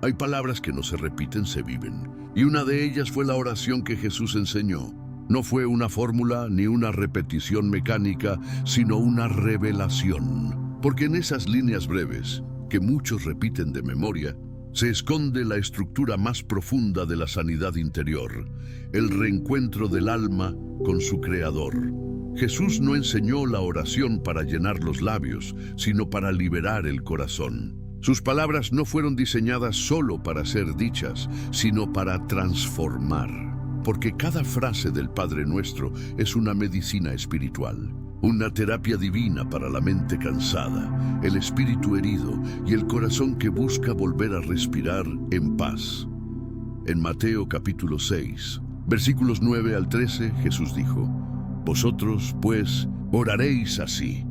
Hay palabras que no se repiten, se viven. Y una de ellas fue la oración que Jesús enseñó. No fue una fórmula ni una repetición mecánica, sino una revelación. Porque en esas líneas breves, que muchos repiten de memoria, se esconde la estructura más profunda de la sanidad interior, el reencuentro del alma con su Creador. Jesús no enseñó la oración para llenar los labios, sino para liberar el corazón. Sus palabras no fueron diseñadas solo para ser dichas, sino para transformar. Porque cada frase del Padre Nuestro es una medicina espiritual, una terapia divina para la mente cansada, el espíritu herido y el corazón que busca volver a respirar en paz. En Mateo capítulo 6, versículos 9 al 13, Jesús dijo: Vosotros, pues, oraréis así: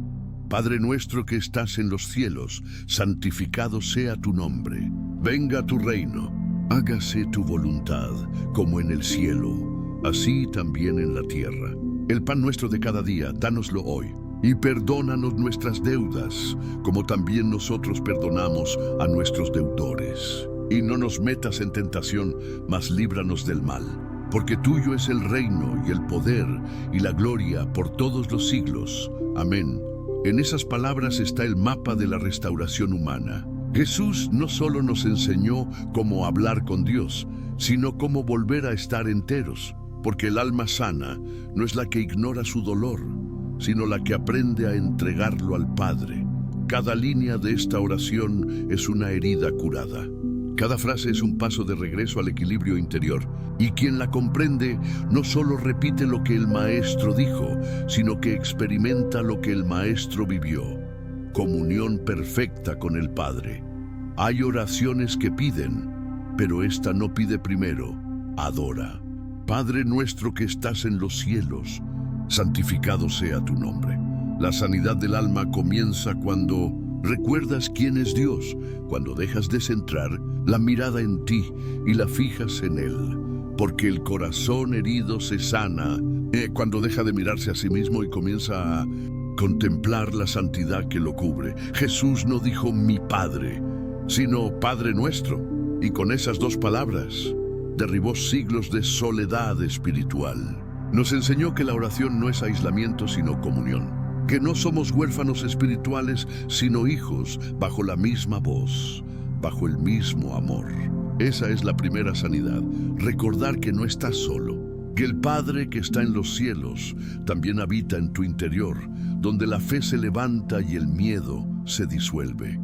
Padre nuestro que estás en los cielos, santificado sea tu nombre. Venga tu reino. Hágase tu voluntad, como en el cielo, así también en la tierra. El pan nuestro de cada día, dánoslo hoy. Y perdónanos nuestras deudas, como también nosotros perdonamos a nuestros deudores. Y no nos metas en tentación, mas líbranos del mal. Porque tuyo es el reino y el poder y la gloria por todos los siglos. Amén. En esas palabras está el mapa de la restauración humana. Jesús no solo nos enseñó cómo hablar con Dios, sino cómo volver a estar enteros, porque el alma sana no es la que ignora su dolor, sino la que aprende a entregarlo al Padre. Cada línea de esta oración es una herida curada. Cada frase es un paso de regreso al equilibrio interior, y quien la comprende no solo repite lo que el Maestro dijo, sino que experimenta lo que el Maestro vivió. Comunión perfecta con el Padre. Hay oraciones que piden, pero esta no pide primero, adora. Padre nuestro que estás en los cielos, santificado sea tu nombre. La sanidad del alma comienza cuando recuerdas quién es Dios, cuando dejas de centrar la mirada en ti y la fijas en Él. Porque el corazón herido se sana cuando deja de mirarse a sí mismo y comienza a contemplar la santidad que lo cubre. Jesús no dijo mi Padre, sino Padre nuestro. Y con esas dos palabras derribó siglos de soledad espiritual. Nos enseñó que la oración no es aislamiento, sino comunión. Que no somos huérfanos espirituales, sino hijos bajo la misma voz, bajo el mismo amor. Esa es la primera sanidad, recordar que no estás solo, que el Padre que está en los cielos también habita en tu interior, donde la fe se levanta y el miedo se disuelve.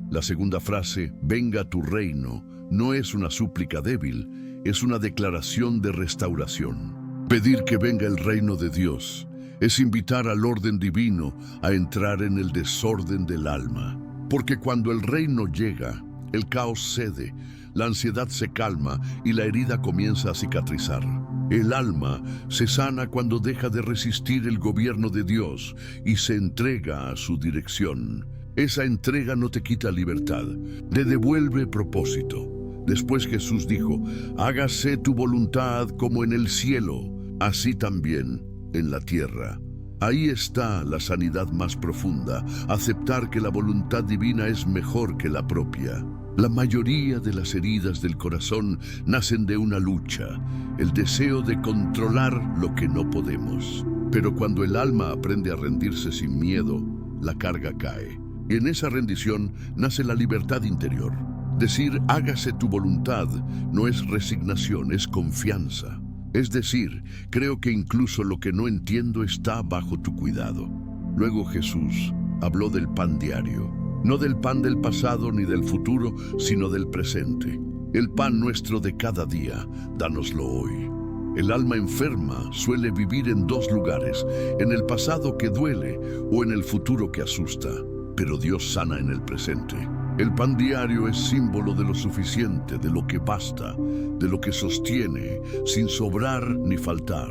La segunda frase, venga tu reino, no es una súplica débil, es una declaración de restauración. Pedir que venga el reino de Dios es invitar al orden divino a entrar en el desorden del alma. Porque cuando el reino llega, el caos cede, la ansiedad se calma y la herida comienza a cicatrizar. El alma se sana cuando deja de resistir el gobierno de Dios y se entrega a su dirección. Esa entrega no te quita libertad, te devuelve propósito. Después Jesús dijo, hágase tu voluntad como en el cielo, así también en la tierra. Ahí está la sanidad más profunda, aceptar que la voluntad divina es mejor que la propia. La mayoría de las heridas del corazón nacen de una lucha, el deseo de controlar lo que no podemos. Pero cuando el alma aprende a rendirse sin miedo, la carga cae. Y en esa rendición nace la libertad interior. Decir, hágase tu voluntad, no es resignación, es confianza. Es decir, creo que incluso lo que no entiendo está bajo tu cuidado. Luego Jesús habló del pan diario. No del pan del pasado ni del futuro, sino del presente. El pan nuestro de cada día, dánoslo hoy. El alma enferma suele vivir en dos lugares, en el pasado que duele o en el futuro que asusta. Pero Dios sana en el presente. El pan diario es símbolo de lo suficiente, de lo que basta, de lo que sostiene, sin sobrar ni faltar.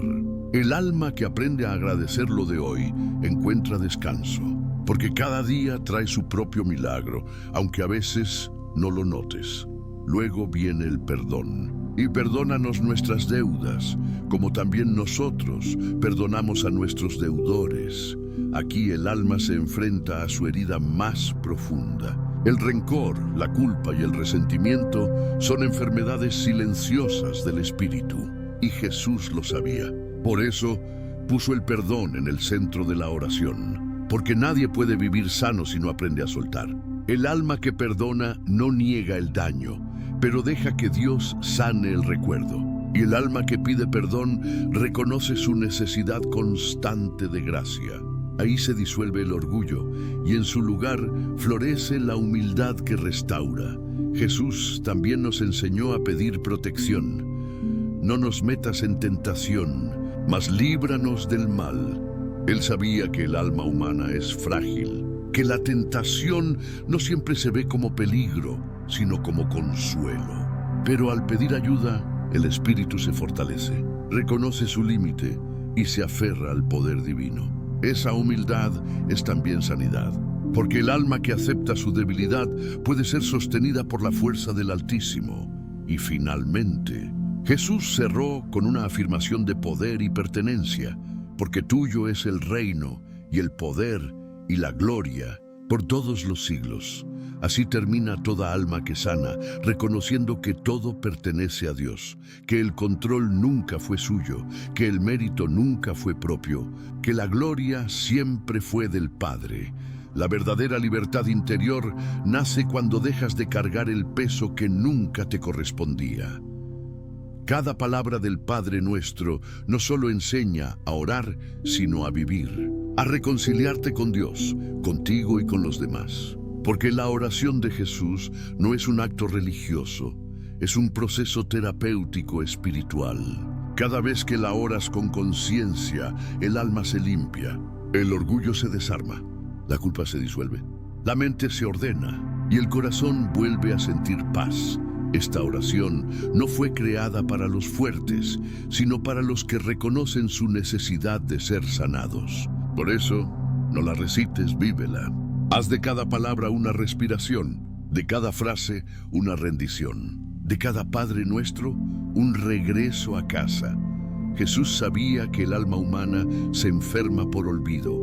El alma que aprende a agradecer lo de hoy encuentra descanso, porque cada día trae su propio milagro, aunque a veces no lo notes. Luego viene el perdón. Y perdónanos nuestras deudas, como también nosotros perdonamos a nuestros deudores. Aquí el alma se enfrenta a su herida más profunda. El rencor, la culpa y el resentimiento son enfermedades silenciosas del espíritu, y Jesús lo sabía. Por eso, puso el perdón en el centro de la oración, porque nadie puede vivir sano si no aprende a soltar. El alma que perdona no niega el daño, pero deja que Dios sane el recuerdo. Y el alma que pide perdón reconoce su necesidad constante de gracia. Ahí se disuelve el orgullo y en su lugar florece la humildad que restaura. Jesús también nos enseñó a pedir protección. No nos metas en tentación, mas líbranos del mal. Él sabía que el alma humana es frágil, que la tentación no siempre se ve como peligro, sino como consuelo. Pero al pedir ayuda, el espíritu se fortalece, reconoce su límite y se aferra al poder divino. Esa humildad es también sanidad, porque el alma que acepta su debilidad puede ser sostenida por la fuerza del Altísimo. Y finalmente, Jesús cerró con una afirmación de poder y pertenencia, porque tuyo es el reino y el poder y la gloria por todos los siglos. Así termina toda alma que sana, reconociendo que todo pertenece a Dios, que el control nunca fue suyo, que el mérito nunca fue propio, que la gloria siempre fue del Padre. La verdadera libertad interior nace cuando dejas de cargar el peso que nunca te correspondía. Cada palabra del Padre Nuestro no solo enseña a orar, sino a vivir, a reconciliarte con Dios, contigo y con los demás. Porque la oración de Jesús no es un acto religioso, es un proceso terapéutico espiritual. Cada vez que la oras con conciencia, el alma se limpia, el orgullo se desarma, la culpa se disuelve, la mente se ordena y el corazón vuelve a sentir paz. Esta oración no fue creada para los fuertes, sino para los que reconocen su necesidad de ser sanados. Por eso, no la recites, vívela. Haz de cada palabra una respiración, de cada frase una rendición, de cada Padre Nuestro un regreso a casa. Jesús sabía que el alma humana se enferma por olvido,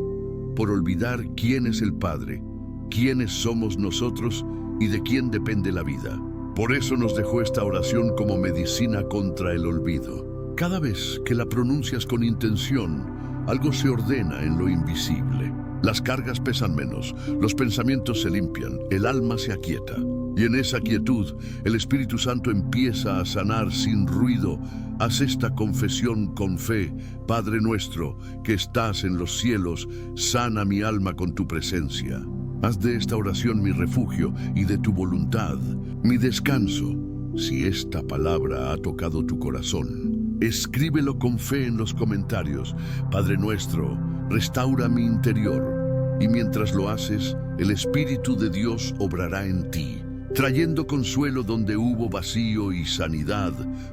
por olvidar quién es el Padre, quiénes somos nosotros y de quién depende la vida. Por eso nos dejó esta oración como medicina contra el olvido. Cada vez que la pronuncias con intención, algo se ordena en lo invisible. Las cargas pesan menos, los pensamientos se limpian, el alma se aquieta. Y en esa quietud, el Espíritu Santo empieza a sanar sin ruido. Haz esta confesión con fe. Padre nuestro, que estás en los cielos, sana mi alma con tu presencia. Haz de esta oración mi refugio y de tu voluntad mi descanso. Si esta palabra ha tocado tu corazón, escríbelo con fe en los comentarios. Padre nuestro, restaura mi interior. Y mientras lo haces, el Espíritu de Dios obrará en ti, trayendo consuelo donde hubo vacío y sanidad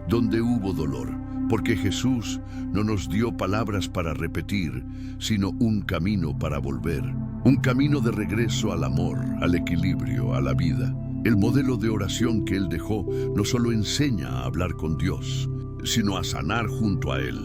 donde hubo dolor. Porque Jesús no nos dio palabras para repetir, sino un camino para volver. Un camino de regreso al amor, al equilibrio, a la vida. El modelo de oración que Él dejó no solo enseña a hablar con Dios, sino a sanar junto a Él.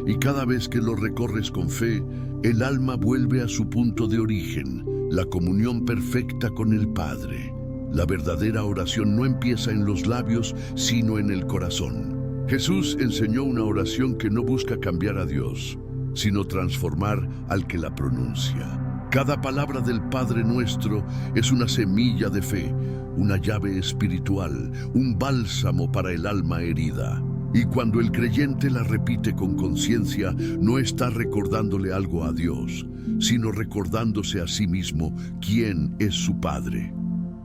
Y cada vez que lo recorres con fe, el alma vuelve a su punto de origen, la comunión perfecta con el Padre. La verdadera oración no empieza en los labios, sino en el corazón. Jesús enseñó una oración que no busca cambiar a Dios, sino transformar al que la pronuncia. Cada palabra del Padre Nuestro es una semilla de fe, una llave espiritual, un bálsamo para el alma herida. Y cuando el creyente la repite con conciencia, no está recordándole algo a Dios, sino recordándose a sí mismo quién es su Padre.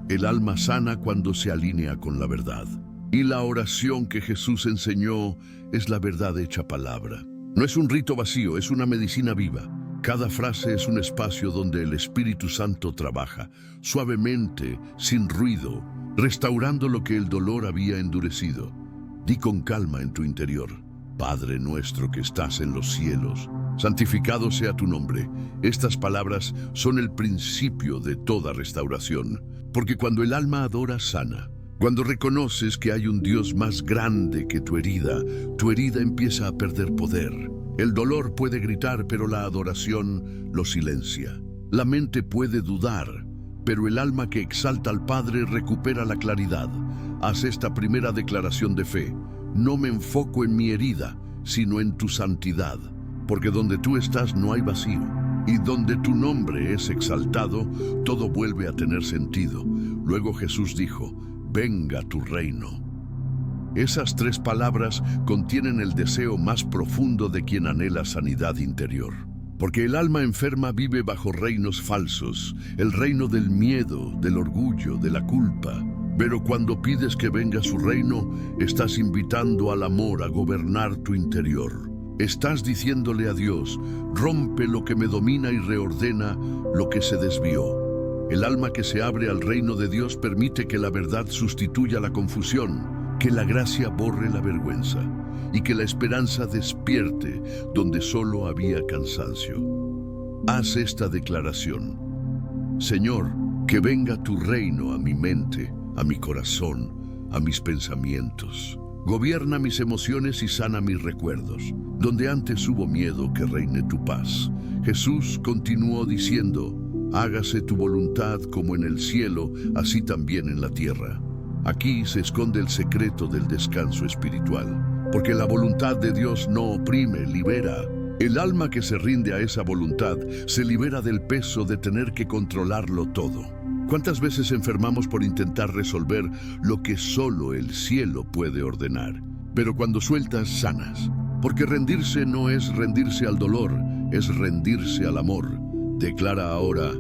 El alma sana cuando se alinea con la verdad. Y la oración que Jesús enseñó es la verdad hecha palabra. No es un rito vacío, es una medicina viva. Cada frase es un espacio donde el Espíritu Santo trabaja, suavemente, sin ruido, restaurando lo que el dolor había endurecido. Di con calma en tu interior: Padre nuestro que estás en los cielos, santificado sea tu nombre. Estas palabras son el principio de toda restauración, porque cuando el alma adora, sana. Cuando reconoces que hay un Dios más grande que tu herida empieza a perder poder. El dolor puede gritar, pero la adoración lo silencia. La mente puede dudar, pero el alma que exalta al Padre recupera la claridad. Haz esta primera declaración de fe. No me enfoco en mi herida, sino en tu santidad, porque donde tú estás no hay vacío, y donde tu nombre es exaltado, todo vuelve a tener sentido. Luego Jesús dijo: venga tu reino. Esas 3 palabras contienen el deseo más profundo de quien anhela sanidad interior. Porque el alma enferma vive bajo reinos falsos, el reino del miedo, del orgullo, de la culpa. Pero cuando pides que venga su reino, estás invitando al amor a gobernar tu interior. Estás diciéndole a Dios: rompe lo que me domina y reordena lo que se desvió. El alma que se abre al reino de Dios permite que la verdad sustituya la confusión, que la gracia borre la vergüenza y que la esperanza despierte donde solo había cansancio. Haz esta declaración: Señor, que venga tu reino a mi mente, a mi corazón, a mis pensamientos. Gobierna mis emociones y sana mis recuerdos. Donde antes hubo miedo, que reine tu paz. Jesús continuó diciendo: hágase tu voluntad como en el cielo, así también en la tierra. Aquí se esconde el secreto del descanso espiritual, porque la voluntad de Dios no oprime, libera. El alma que se rinde a esa voluntad se libera del peso de tener que controlarlo todo. ¿Cuántas veces enfermamos por intentar resolver lo que solo el cielo puede ordenar? Pero cuando sueltas, sanas. Porque rendirse no es rendirse al dolor, es rendirse al amor. Declara ahora: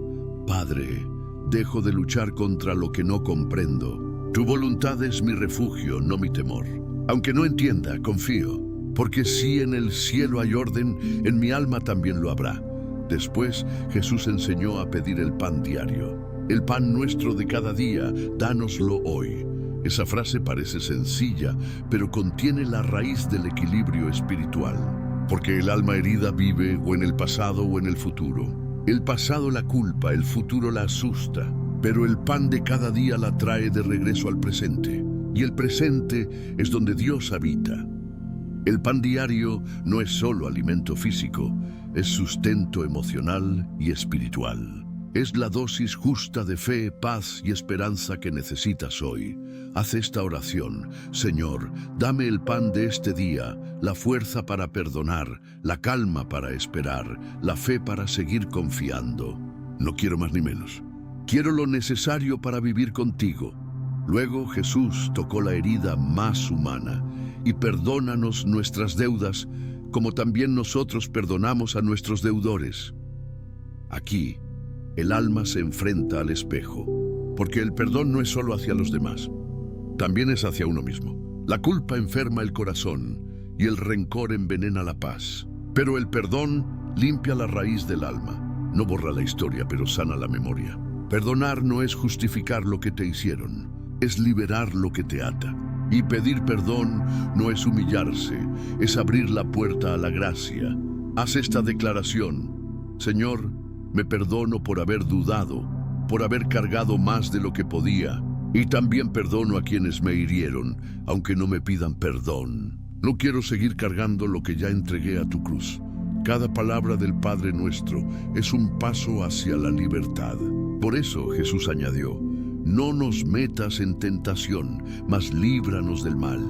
Padre, dejo de luchar contra lo que no comprendo. Tu voluntad es mi refugio, no mi temor. Aunque no entienda, confío, porque si en el cielo hay orden, en mi alma también lo habrá. Después, Jesús enseñó a pedir el pan diario. El pan nuestro de cada día, dánoslo hoy. Esa frase parece sencilla, pero contiene la raíz del equilibrio espiritual. Porque el alma herida vive o en el pasado o en el futuro. El pasado la culpa, el futuro la asusta, pero el pan de cada día la trae de regreso al presente. Y el presente es donde Dios habita. El pan diario no es solo alimento físico, es sustento emocional y espiritual. Es la dosis justa de fe, paz y esperanza que necesitas hoy. Haz esta oración: Señor, dame el pan de este día, la fuerza para perdonar, la calma para esperar, la fe para seguir confiando. No quiero más ni menos. Quiero lo necesario para vivir contigo. Luego Jesús tocó la herida más humana: y perdónanos nuestras deudas, como también nosotros perdonamos a nuestros deudores. Aquí, el alma se enfrenta al espejo, porque el perdón no es solo hacia los demás, también es hacia uno mismo. La culpa enferma el corazón y el rencor envenena la paz. Pero el perdón limpia la raíz del alma. No borra la historia, pero sana la memoria. Perdonar no es justificar lo que te hicieron, es liberar lo que te ata. Y pedir perdón no es humillarse, es abrir la puerta a la gracia. Haz esta declaración: Señor, me perdono por haber dudado, por haber cargado más de lo que podía, y también perdono a quienes me hirieron, aunque no me pidan perdón. No quiero seguir cargando lo que ya entregué a tu cruz. Cada palabra del Padre Nuestro es un paso hacia la libertad. Por eso Jesús añadió: no nos metas en tentación, mas líbranos del mal.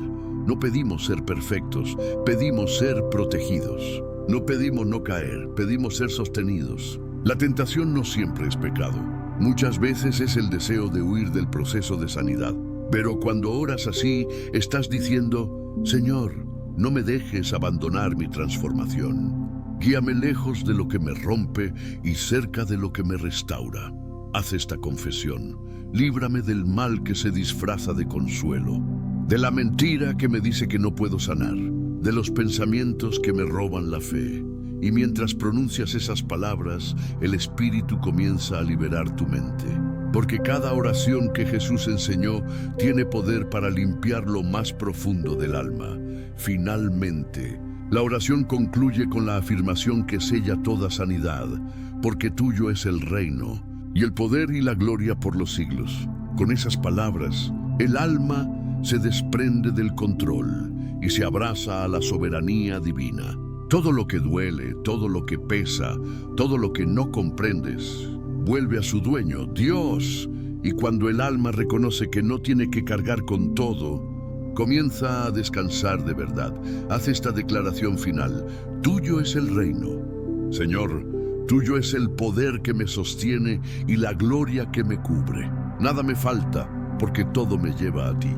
No pedimos ser perfectos, pedimos ser protegidos. No pedimos no caer, pedimos ser sostenidos. La tentación no siempre es pecado. Muchas veces es el deseo de huir del proceso de sanidad. Pero cuando oras así, estás diciendo: Señor, no me dejes abandonar mi transformación. Guíame lejos de lo que me rompe y cerca de lo que me restaura. Haz esta confesión: líbrame del mal que se disfraza de consuelo, de la mentira que me dice que no puedo sanar, de los pensamientos que me roban la fe. Y mientras pronuncias esas palabras, el Espíritu comienza a liberar tu mente. Porque cada oración que Jesús enseñó tiene poder para limpiar lo más profundo del alma. Finalmente, la oración concluye con la afirmación que sella toda sanidad: porque tuyo es el reino, y el poder y la gloria por los siglos. Con esas palabras, el alma se desprende del control y se abraza a la soberanía divina. Todo lo que duele, todo lo que pesa, todo lo que no comprendes, vuelve a su dueño, Dios, y cuando el alma reconoce que no tiene que cargar con todo, comienza a descansar de verdad. Hace esta declaración final: tuyo es el reino, Señor, tuyo es el poder que me sostiene y la gloria que me cubre. Nada me falta, porque todo me lleva a ti.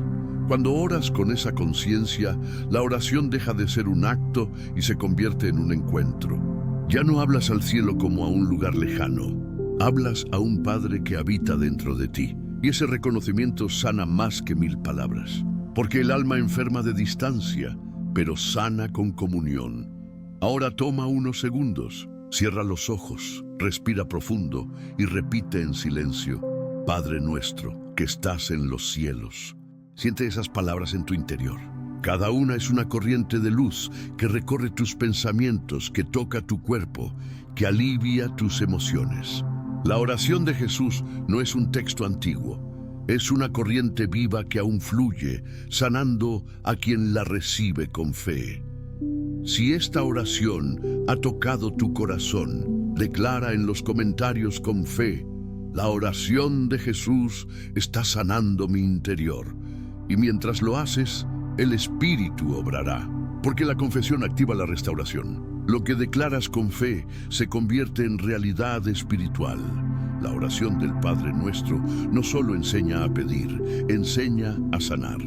Cuando oras con esa conciencia, la oración deja de ser un acto y se convierte en un encuentro. Ya no hablas al cielo como a un lugar lejano, hablas a un Padre que habita dentro de ti. Y ese reconocimiento sana más que 1000 palabras. Porque el alma enferma de distancia, pero sana con comunión. Ahora toma unos segundos, cierra los ojos, respira profundo y repite en silencio: Padre nuestro, que estás en los cielos. Siente esas palabras en tu interior. Cada una es una corriente de luz que recorre tus pensamientos, que toca tu cuerpo, que alivia tus emociones. La oración de Jesús no es un texto antiguo, es una corriente viva que aún fluye, sanando a quien la recibe con fe. Si esta oración ha tocado tu corazón, declara en los comentarios con fe: la oración de Jesús está sanando mi interior. Y mientras lo haces, el Espíritu obrará, porque la confesión activa la restauración. Lo que declaras con fe se convierte en realidad espiritual. La oración del Padre Nuestro no solo enseña a pedir, enseña a sanar.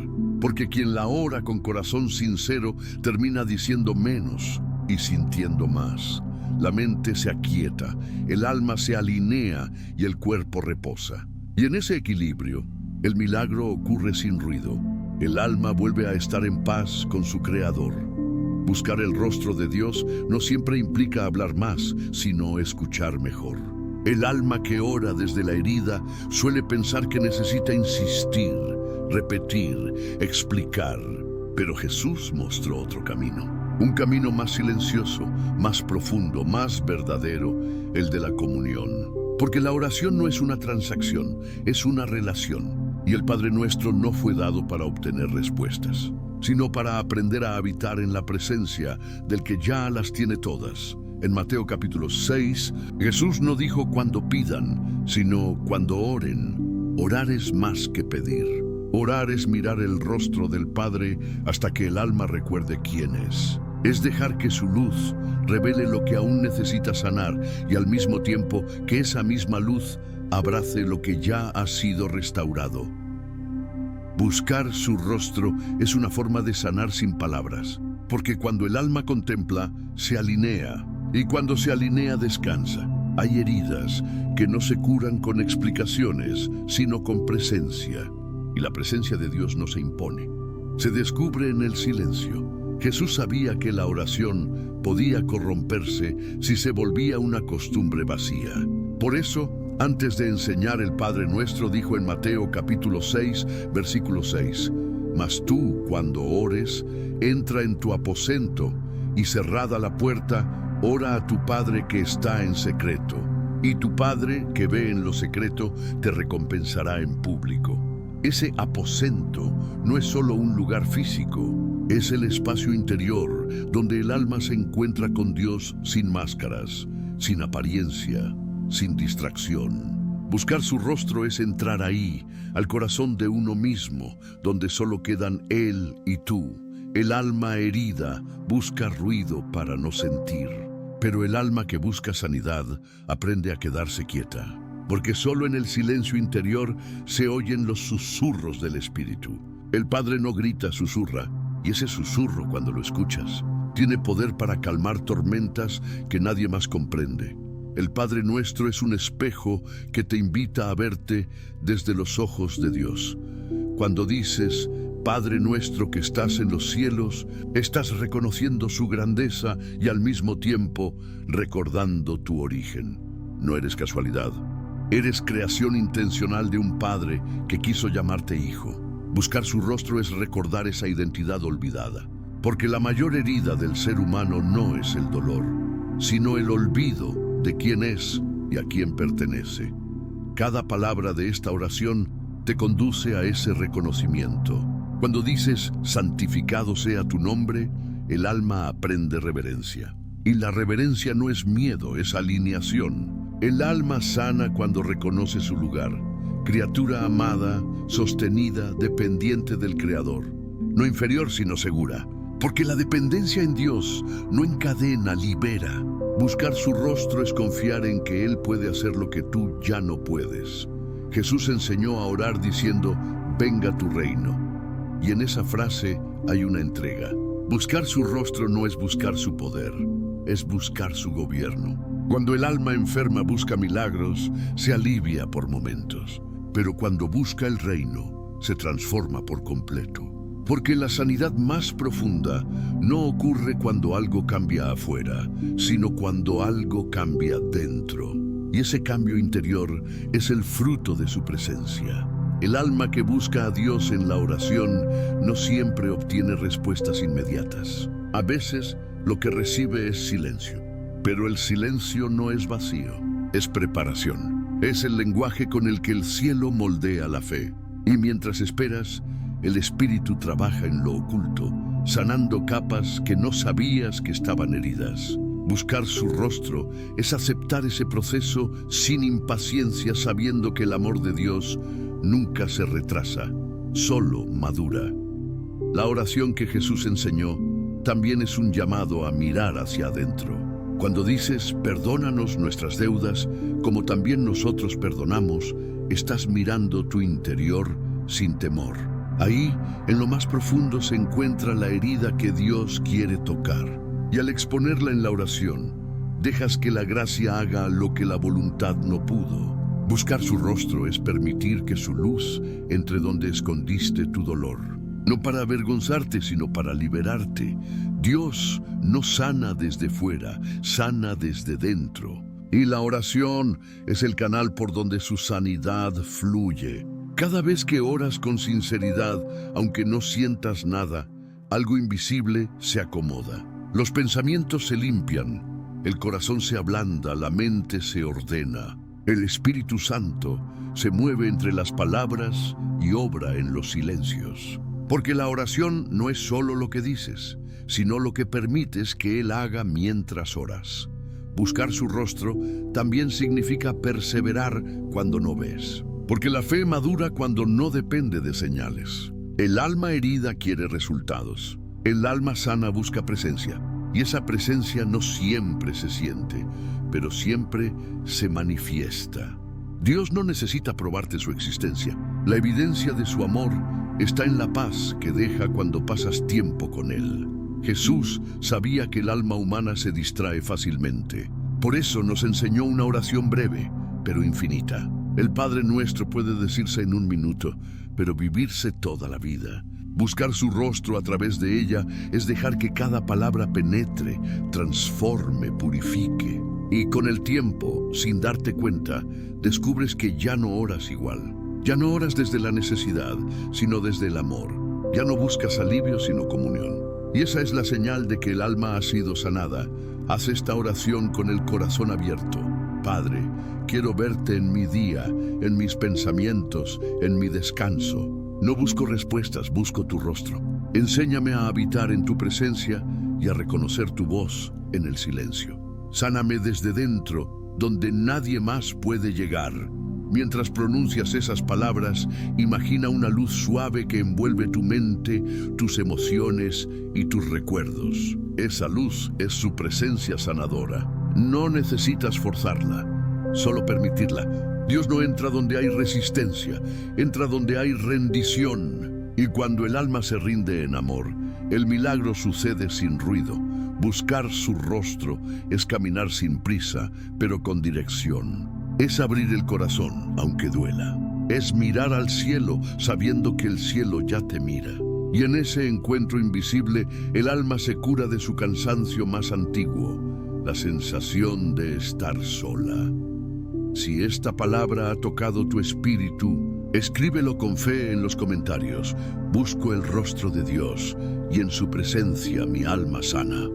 Porque quien la ora con corazón sincero termina diciendo menos y sintiendo más. La mente se aquieta, el alma se alinea y el cuerpo reposa. Y en ese equilibrio, el milagro ocurre sin ruido. El alma vuelve a estar en paz con su Creador. Buscar el rostro de Dios no siempre implica hablar más, sino escuchar mejor. El alma que ora desde la herida suele pensar que necesita insistir, repetir, explicar. Pero Jesús mostró otro camino. Un camino más silencioso, más profundo, más verdadero, el de la comunión. Porque la oración no es una transacción, es una relación. Y el Padre Nuestro no fue dado para obtener respuestas, sino para aprender a habitar en la presencia del que ya las tiene todas. En Mateo capítulo 6, Jesús no dijo cuando pidan, sino cuando oren. Orar es más que pedir. Orar es mirar el rostro del Padre hasta que el alma recuerde quién es. Es dejar que su luz revele lo que aún necesita sanar y al mismo tiempo que esa misma luz abrace lo que ya ha sido restaurado. Buscar su rostro es una forma de sanar sin palabras, porque cuando el alma contempla, se alinea, y cuando se alinea descansa. Hay heridas que no se curan con explicaciones, sino con presencia, y la presencia de Dios no se impone, se descubre en el silencio. Jesús sabía que la oración podía corromperse si se volvía una costumbre vacía. Por eso, antes de enseñar el Padre Nuestro, dijo en Mateo capítulo 6, versículo 6, «Mas tú, cuando ores, entra en tu aposento, y cerrada la puerta, ora a tu Padre que está en secreto, y tu Padre que ve en lo secreto te recompensará en público». Ese aposento no es solo un lugar físico, es el espacio interior donde el alma se encuentra con Dios sin máscaras, sin apariencia, sin distracción. Buscar su rostro es entrar ahí, al corazón de uno mismo, donde solo quedan Él y tú. El alma herida busca ruido para no sentir, pero el alma que busca sanidad aprende a quedarse quieta, porque solo en el silencio interior se oyen los susurros del Espíritu. El Padre no grita, susurra, y ese susurro, cuando lo escuchas, tiene poder para calmar tormentas que nadie más comprende. El Padre Nuestro es un espejo que te invita a verte desde los ojos de Dios. Cuando dices, Padre Nuestro que estás en los cielos, estás reconociendo su grandeza y al mismo tiempo recordando tu origen. No eres casualidad. Eres creación intencional de un Padre que quiso llamarte hijo. Buscar su rostro es recordar esa identidad olvidada. Porque la mayor herida del ser humano no es el dolor, sino el olvido de quién es y a quién pertenece. Cada palabra de esta oración te conduce a ese reconocimiento. Cuando dices, santificado sea tu nombre, el alma aprende reverencia. Y la reverencia no es miedo, es alineación. El alma sana cuando reconoce su lugar, criatura amada, sostenida, dependiente del Creador, no inferior sino segura, porque la dependencia en Dios no encadena, libera. Buscar su rostro es confiar en que Él puede hacer lo que tú ya no puedes. Jesús enseñó a orar diciendo, venga tu reino. Y en esa frase hay una entrega. Buscar su rostro no es buscar su poder, es buscar su gobierno. Cuando el alma enferma busca milagros, se alivia por momentos. Pero cuando busca el reino, se transforma por completo. Porque la sanidad más profunda no ocurre cuando algo cambia afuera, sino cuando algo cambia dentro. Y ese cambio interior es el fruto de su presencia. El alma que busca a Dios en la oración no siempre obtiene respuestas inmediatas. A veces lo que recibe es silencio. Pero el silencio no es vacío, es preparación. Es el lenguaje con el que el cielo moldea la fe. Y mientras esperas, el Espíritu trabaja en lo oculto, sanando capas que no sabías que estaban heridas. Buscar su rostro es aceptar ese proceso sin impaciencia, sabiendo que el amor de Dios nunca se retrasa, solo madura. La oración que Jesús enseñó también es un llamado a mirar hacia adentro. Cuando dices, perdónanos nuestras deudas, como también nosotros perdonamos, estás mirando tu interior sin temor. Ahí, en lo más profundo, se encuentra la herida que Dios quiere tocar. Y al exponerla en la oración, dejas que la gracia haga lo que la voluntad no pudo. Buscar su rostro es permitir que su luz entre donde escondiste tu dolor. No para avergonzarte, sino para liberarte. Dios no sana desde fuera, sana desde dentro. Y la oración es el canal por donde su sanidad fluye. Cada vez que oras con sinceridad, aunque no sientas nada, algo invisible se acomoda. Los pensamientos se limpian, el corazón se ablanda, la mente se ordena. El Espíritu Santo se mueve entre las palabras y obra en los silencios. Porque la oración no es solo lo que dices, sino lo que permites que Él haga mientras oras. Buscar su rostro también significa perseverar cuando no ves. Porque la fe madura cuando no depende de señales. El alma herida quiere resultados. El alma sana busca presencia. Y esa presencia no siempre se siente, pero siempre se manifiesta. Dios no necesita probarte su existencia. La evidencia de su amor está en la paz que deja cuando pasas tiempo con Él. Jesús sabía que el alma humana se distrae fácilmente. Por eso nos enseñó una oración breve, pero infinita. El Padre Nuestro puede decirse en un minuto, pero vivirse toda la vida. Buscar su rostro a través de ella es dejar que cada palabra penetre, transforme, purifique. Y con el tiempo, sin darte cuenta, descubres que ya no oras igual. Ya no oras desde la necesidad, sino desde el amor. Ya no buscas alivio, sino comunión. Y esa es la señal de que el alma ha sido sanada. Haz esta oración con el corazón abierto. Padre, quiero verte en mi día, en mis pensamientos, en mi descanso. No busco respuestas, busco tu rostro. Enséñame a habitar en tu presencia y a reconocer tu voz en el silencio. Sáname desde dentro, donde nadie más puede llegar. Mientras pronuncias esas palabras, imagina una luz suave que envuelve tu mente, tus emociones y tus recuerdos. Esa luz es su presencia sanadora. No necesitas forzarla, solo permitirla. Dios no entra donde hay resistencia, entra donde hay rendición. Y cuando el alma se rinde en amor, el milagro sucede sin ruido. Buscar su rostro es caminar sin prisa, pero con dirección. Es abrir el corazón, aunque duela. Es mirar al cielo, sabiendo que el cielo ya te mira. Y en ese encuentro invisible, el alma se cura de su cansancio más antiguo, la sensación de estar sola. Si esta palabra ha tocado tu espíritu, escríbelo con fe en los comentarios. Busco el rostro de Dios y en su presencia mi alma sana.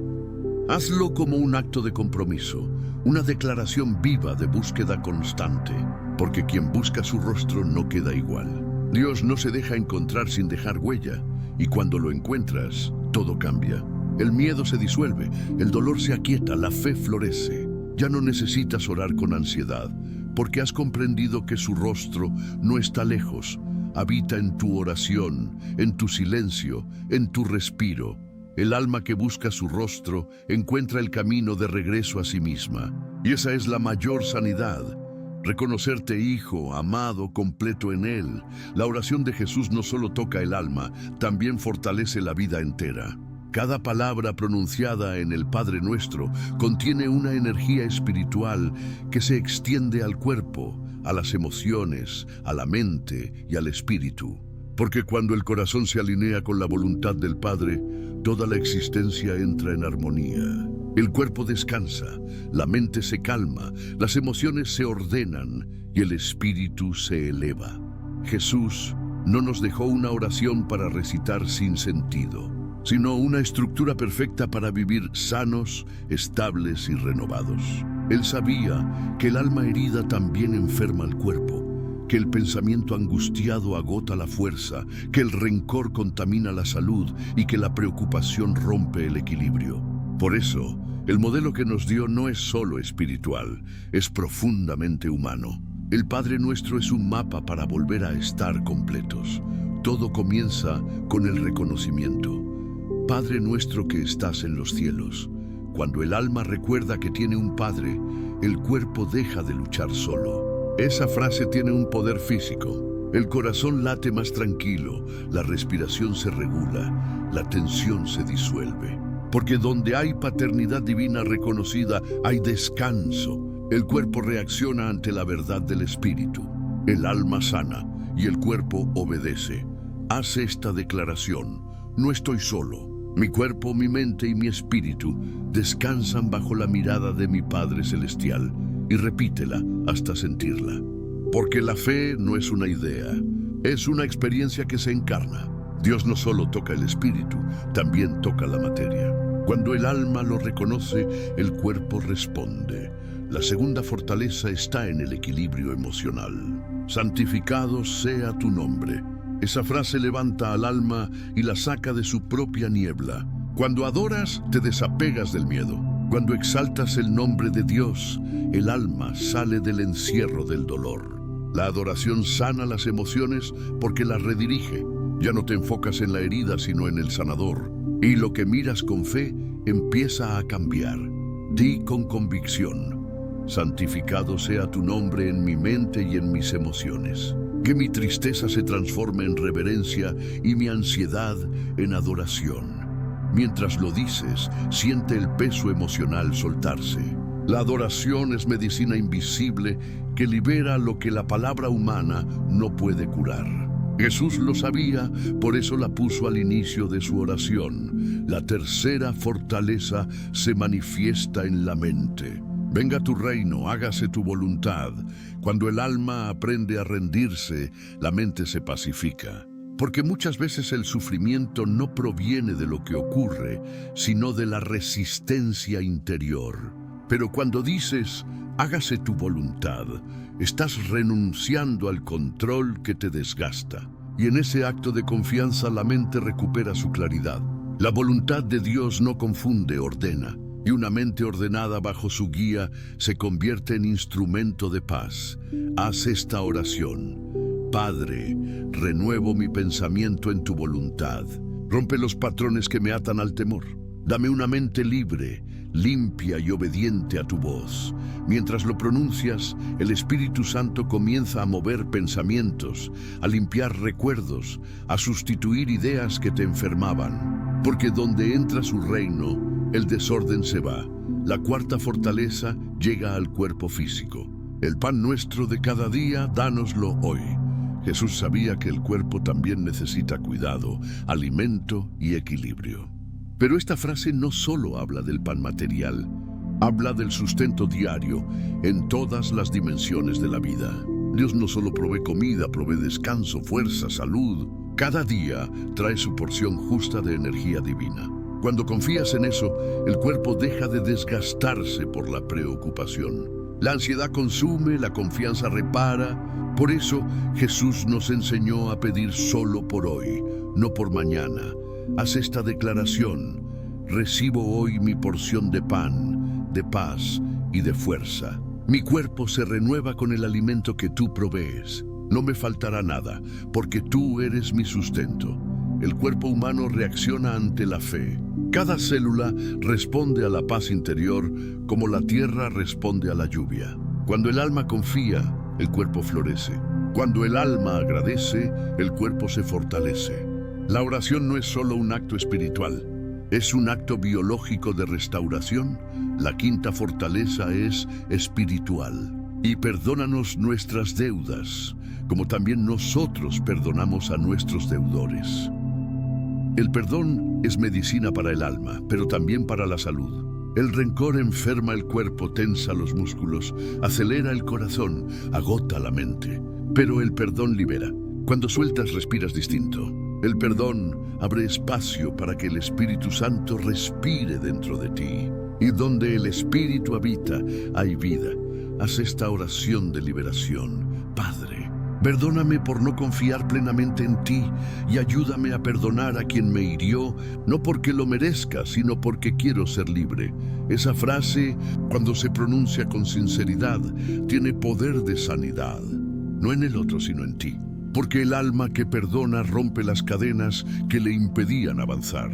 Hazlo como un acto de compromiso, una declaración viva de búsqueda constante, porque quien busca su rostro no queda igual. Dios no se deja encontrar sin dejar huella, y cuando lo encuentras, todo cambia. El miedo se disuelve, el dolor se aquieta, la fe florece. Ya no necesitas orar con ansiedad, porque has comprendido que su rostro no está lejos, habita en tu oración, en tu silencio, en tu respiro. El alma que busca su rostro encuentra el camino de regreso a sí misma. Y esa es la mayor sanidad. Reconocerte hijo, amado, completo en Él. La oración de Jesús no solo toca el alma, también fortalece la vida entera. Cada palabra pronunciada en el Padre Nuestro contiene una energía espiritual que se extiende al cuerpo, a las emociones, a la mente y al espíritu. Porque cuando el corazón se alinea con la voluntad del Padre, toda la existencia entra en armonía. El cuerpo descansa, la mente se calma, las emociones se ordenan y el espíritu se eleva. Jesús no nos dejó una oración para recitar sin sentido, sino una estructura perfecta para vivir sanos, estables y renovados. Él sabía que el alma herida también enferma al cuerpo, que el pensamiento angustiado agota la fuerza, que el rencor contamina la salud y que la preocupación rompe el equilibrio. Por eso, el modelo que nos dio no es solo espiritual, es profundamente humano. El Padre Nuestro es un mapa para volver a estar completos. Todo comienza con el reconocimiento. Padre nuestro que estás en los cielos. Cuando el alma recuerda que tiene un Padre, el cuerpo deja de luchar solo. Esa frase tiene un poder físico. El corazón late más tranquilo, la respiración se regula, la tensión se disuelve. Porque donde hay paternidad divina reconocida, hay descanso. El cuerpo reacciona ante la verdad del espíritu. El alma sana y el cuerpo obedece. Haz esta declaración: no estoy solo. Mi cuerpo, mi mente y mi espíritu descansan bajo la mirada de mi Padre Celestial. Y repítela hasta sentirla. Porque la fe no es una idea, es una experiencia que se encarna. Dios no solo toca el espíritu, también toca la materia. Cuando el alma lo reconoce, el cuerpo responde. La segunda fortaleza está en el equilibrio emocional. Santificado sea tu nombre. Esa frase levanta al alma y la saca de su propia niebla. Cuando adoras, te desapegas del miedo. Cuando exaltas el nombre de Dios, el alma sale del encierro del dolor. La adoración sana las emociones porque las redirige. Ya no te enfocas en la herida, sino en el sanador. Y lo que miras con fe empieza a cambiar. Di con convicción: santificado sea tu nombre en mi mente y en mis emociones. Que mi tristeza se transforme en reverencia y mi ansiedad en adoración. Mientras lo dices, siente el peso emocional soltarse. La adoración es medicina invisible que libera lo que la palabra humana no puede curar. Jesús lo sabía, por eso la puso al inicio de su oración. La tercera fortaleza se manifiesta en la mente. Venga tu reino, hágase tu voluntad. Cuando el alma aprende a rendirse, la mente se pacifica. Porque muchas veces el sufrimiento no proviene de lo que ocurre, sino de la resistencia interior. Pero cuando dices, hágase tu voluntad, estás renunciando al control que te desgasta. Y en ese acto de confianza la mente recupera su claridad. La voluntad de Dios no confunde, ordena. Y una mente ordenada bajo su guía se convierte en instrumento de paz. Haz esta oración: Padre, renuevo mi pensamiento en tu voluntad. Rompe los patrones que me atan al temor. Dame una mente libre, limpia y obediente a tu voz. Mientras lo pronuncias, el Espíritu Santo comienza a mover pensamientos, a limpiar recuerdos, a sustituir ideas que te enfermaban. Porque donde entra su reino, el desorden se va. La cuarta fortaleza llega al cuerpo físico. El pan nuestro de cada día, dánoslo hoy. Jesús sabía que el cuerpo también necesita cuidado, alimento y equilibrio. Pero esta frase no solo habla del pan material, habla del sustento diario en todas las dimensiones de la vida. Dios no solo provee comida, provee descanso, fuerza, salud. Cada día trae su porción justa de energía divina. Cuando confías en eso, el cuerpo deja de desgastarse por la preocupación. La ansiedad consume, la confianza repara. Por eso, Jesús nos enseñó a pedir solo por hoy, no por mañana. Haz esta declaración: recibo hoy mi porción de pan, de paz y de fuerza. Mi cuerpo se renueva con el alimento que tú provees. No me faltará nada, porque tú eres mi sustento. El cuerpo humano reacciona ante la fe. Cada célula responde a la paz interior como la tierra responde a la lluvia. Cuando el alma confía, el cuerpo florece. Cuando el alma agradece, el cuerpo se fortalece. La oración no es solo un acto espiritual, es un acto biológico de restauración. La quinta fortaleza es espiritual. Y perdónanos nuestras deudas, como también nosotros perdonamos a nuestros deudores. El perdón es medicina para el alma, pero también para la salud. El rencor enferma el cuerpo, tensa los músculos, acelera el corazón, agota la mente. Pero el perdón libera. Cuando sueltas, respiras distinto. El perdón abre espacio para que el Espíritu Santo respire dentro de ti. Y donde el Espíritu habita, hay vida. Haz esta oración de liberación. Padre, perdóname por no confiar plenamente en ti y ayúdame a perdonar a quien me hirió, no porque lo merezca, sino porque quiero ser libre. Esa frase, cuando se pronuncia con sinceridad, tiene poder de sanidad. No en el otro, sino en ti. Porque el alma que perdona rompe las cadenas que le impedían avanzar.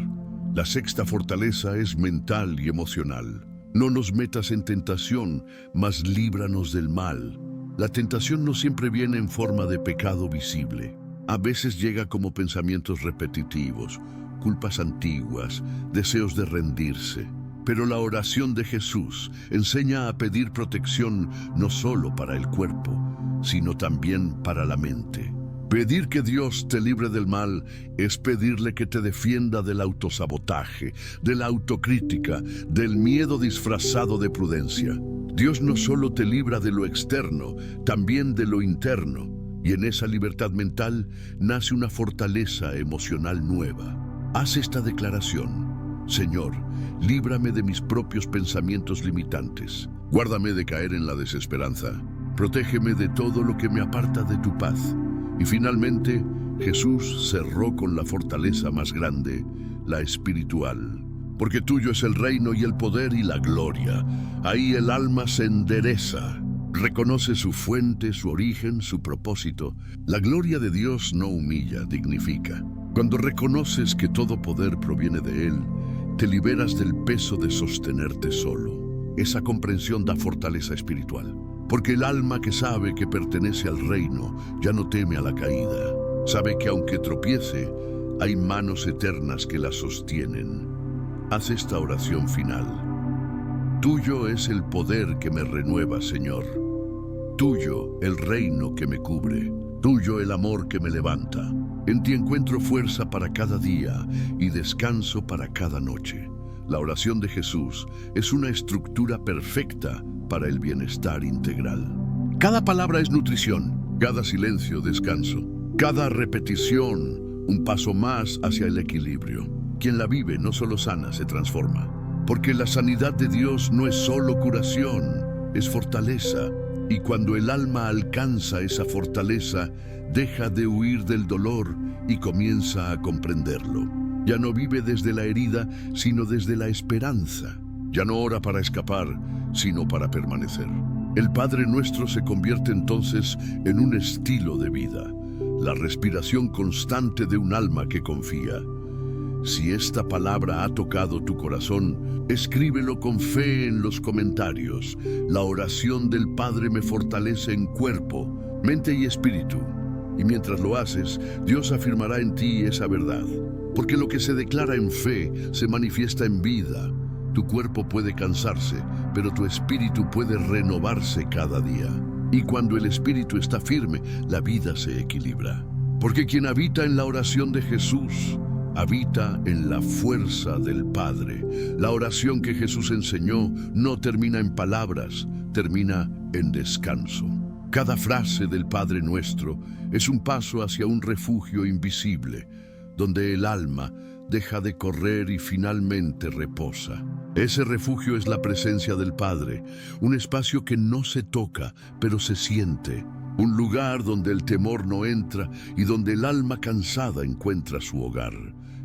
La sexta fortaleza es mental y emocional. No nos metas en tentación, mas líbranos del mal. La tentación no siempre viene en forma de pecado visible. A veces llega como pensamientos repetitivos, culpas antiguas, deseos de rendirse. Pero la oración de Jesús enseña a pedir protección no solo para el cuerpo, sino también para la mente. Pedir que Dios te libre del mal es pedirle que te defienda del autosabotaje, de la autocrítica, del miedo disfrazado de prudencia. Dios no solo te libra de lo externo, también de lo interno. Y en esa libertad mental nace una fortaleza emocional nueva. Haz esta declaración: Señor, líbrame de mis propios pensamientos limitantes. Guárdame de caer en la desesperanza. Protégeme de todo lo que me aparta de tu paz. Y finalmente, Jesús cerró con la fortaleza más grande, la espiritual. Porque tuyo es el reino y el poder y la gloria. Ahí el alma se endereza. Reconoce su fuente, su origen, su propósito. La gloria de Dios no humilla, dignifica. Cuando reconoces que todo poder proviene de Él, te liberas del peso de sostenerte solo. Esa comprensión da fortaleza espiritual. Porque el alma que sabe que pertenece al reino ya no teme a la caída. Sabe que aunque tropiece, hay manos eternas que la sostienen. Haz esta oración final. Tuyo es el poder que me renueva, Señor. Tuyo el reino que me cubre. Tuyo el amor que me levanta. En ti encuentro fuerza para cada día y descanso para cada noche. La oración de Jesús es una estructura perfecta para el bienestar integral. Cada palabra es nutrición, cada silencio descanso, cada repetición un paso más hacia el equilibrio. Quien la vive no solo sana, se transforma. Porque la sanidad de Dios no es solo curación, es fortaleza. Y cuando el alma alcanza esa fortaleza, deja de huir del dolor y comienza a comprenderlo. Ya no vive desde la herida, sino desde la esperanza. Ya no ora para escapar, sino para permanecer. El Padre Nuestro se convierte entonces en un estilo de vida, la respiración constante de un alma que confía. Si esta palabra ha tocado tu corazón, escríbelo con fe en los comentarios. La oración del Padre me fortalece en cuerpo, mente y espíritu. Y mientras lo haces, Dios afirmará en ti esa verdad. Porque lo que se declara en fe se manifiesta en vida. Tu cuerpo puede cansarse, pero tu espíritu puede renovarse cada día. Y cuando el espíritu está firme, la vida se equilibra. Porque quien habita en la oración de Jesús, habita en la fuerza del Padre. La oración que Jesús enseñó no termina en palabras, termina en descanso. Cada frase del Padre Nuestro es un paso hacia un refugio invisible, donde el alma deja de correr y finalmente reposa. Ese refugio es la presencia del Padre, un espacio que no se toca, pero se siente. Un lugar donde el temor no entra y donde el alma cansada encuentra su hogar.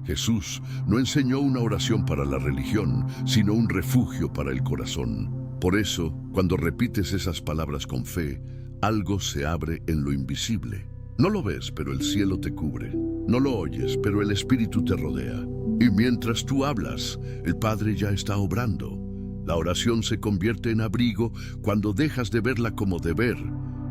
Jesús no enseñó una oración para la religión, sino un refugio para el corazón. Por eso, cuando repites esas palabras con fe, algo se abre en lo invisible. No lo ves, pero el cielo te cubre. No lo oyes, pero el Espíritu te rodea. Y mientras tú hablas, el Padre ya está obrando. La oración se convierte en abrigo cuando dejas de verla como deber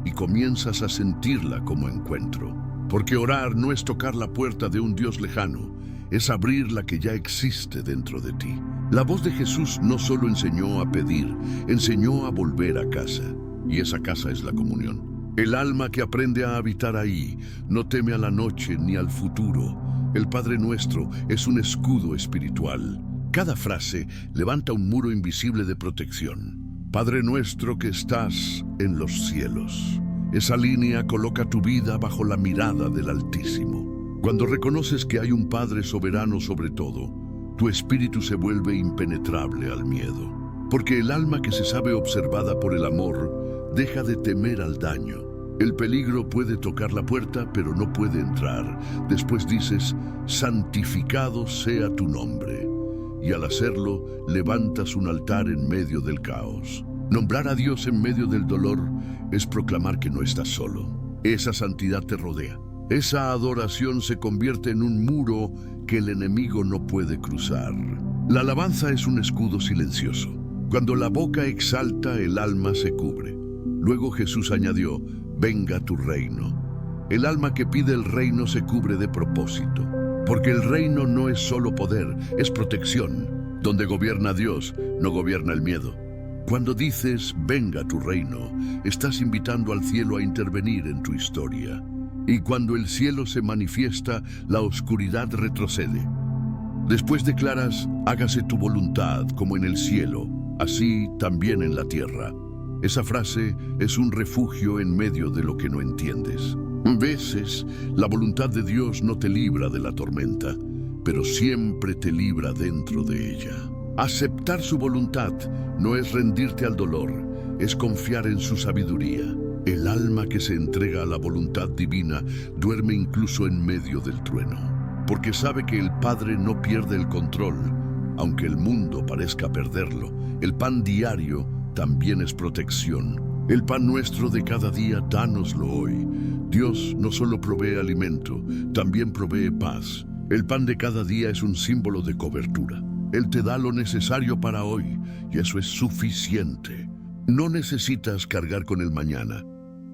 y comienzas a sentirla como encuentro. Porque orar no es tocar la puerta de un Dios lejano, es abrir la que ya existe dentro de ti. La voz de Jesús no solo enseñó a pedir, enseñó a volver a casa. Y esa casa es la comunión. El alma que aprende a habitar ahí no teme a la noche ni al futuro. El Padre Nuestro es un escudo espiritual. Cada frase levanta un muro invisible de protección. Padre nuestro que estás en los cielos. Esa línea coloca tu vida bajo la mirada del Altísimo. Cuando reconoces que hay un Padre soberano sobre todo, tu espíritu se vuelve impenetrable al miedo. Porque el alma que se sabe observada por el amor deja de temer al daño. El peligro puede tocar la puerta, pero no puede entrar. Después dices, santificado sea tu nombre. Y al hacerlo, levantas un altar en medio del caos. Nombrar a Dios en medio del dolor es proclamar que no estás solo. Esa santidad te rodea. Esa adoración se convierte en un muro que el enemigo no puede cruzar. La alabanza es un escudo silencioso. Cuando la boca exalta, el alma se cubre. Luego Jesús añadió, venga tu reino. El alma que pide el reino se cubre de propósito. Porque el reino no es solo poder, es protección. Donde gobierna Dios, no gobierna el miedo. Cuando dices, venga tu reino, estás invitando al cielo a intervenir en tu historia. Y cuando el cielo se manifiesta, la oscuridad retrocede. Después declaras, hágase tu voluntad como en el cielo, así también en la tierra. Esa frase es un refugio en medio de lo que no entiendes. Veces, la voluntad de Dios no te libra de la tormenta, pero siempre te libra dentro de ella. Aceptar su voluntad no es rendirte al dolor, es confiar en su sabiduría. El alma que se entrega a la voluntad divina duerme incluso en medio del trueno, porque sabe que el Padre no pierde el control, aunque el mundo parezca perderlo. El pan diario también es protección. El pan nuestro de cada día, dánoslo hoy. Dios no solo provee alimento, también provee paz. El pan de cada día es un símbolo de cobertura. Él te da lo necesario para hoy, y eso es suficiente. No necesitas cargar con el mañana.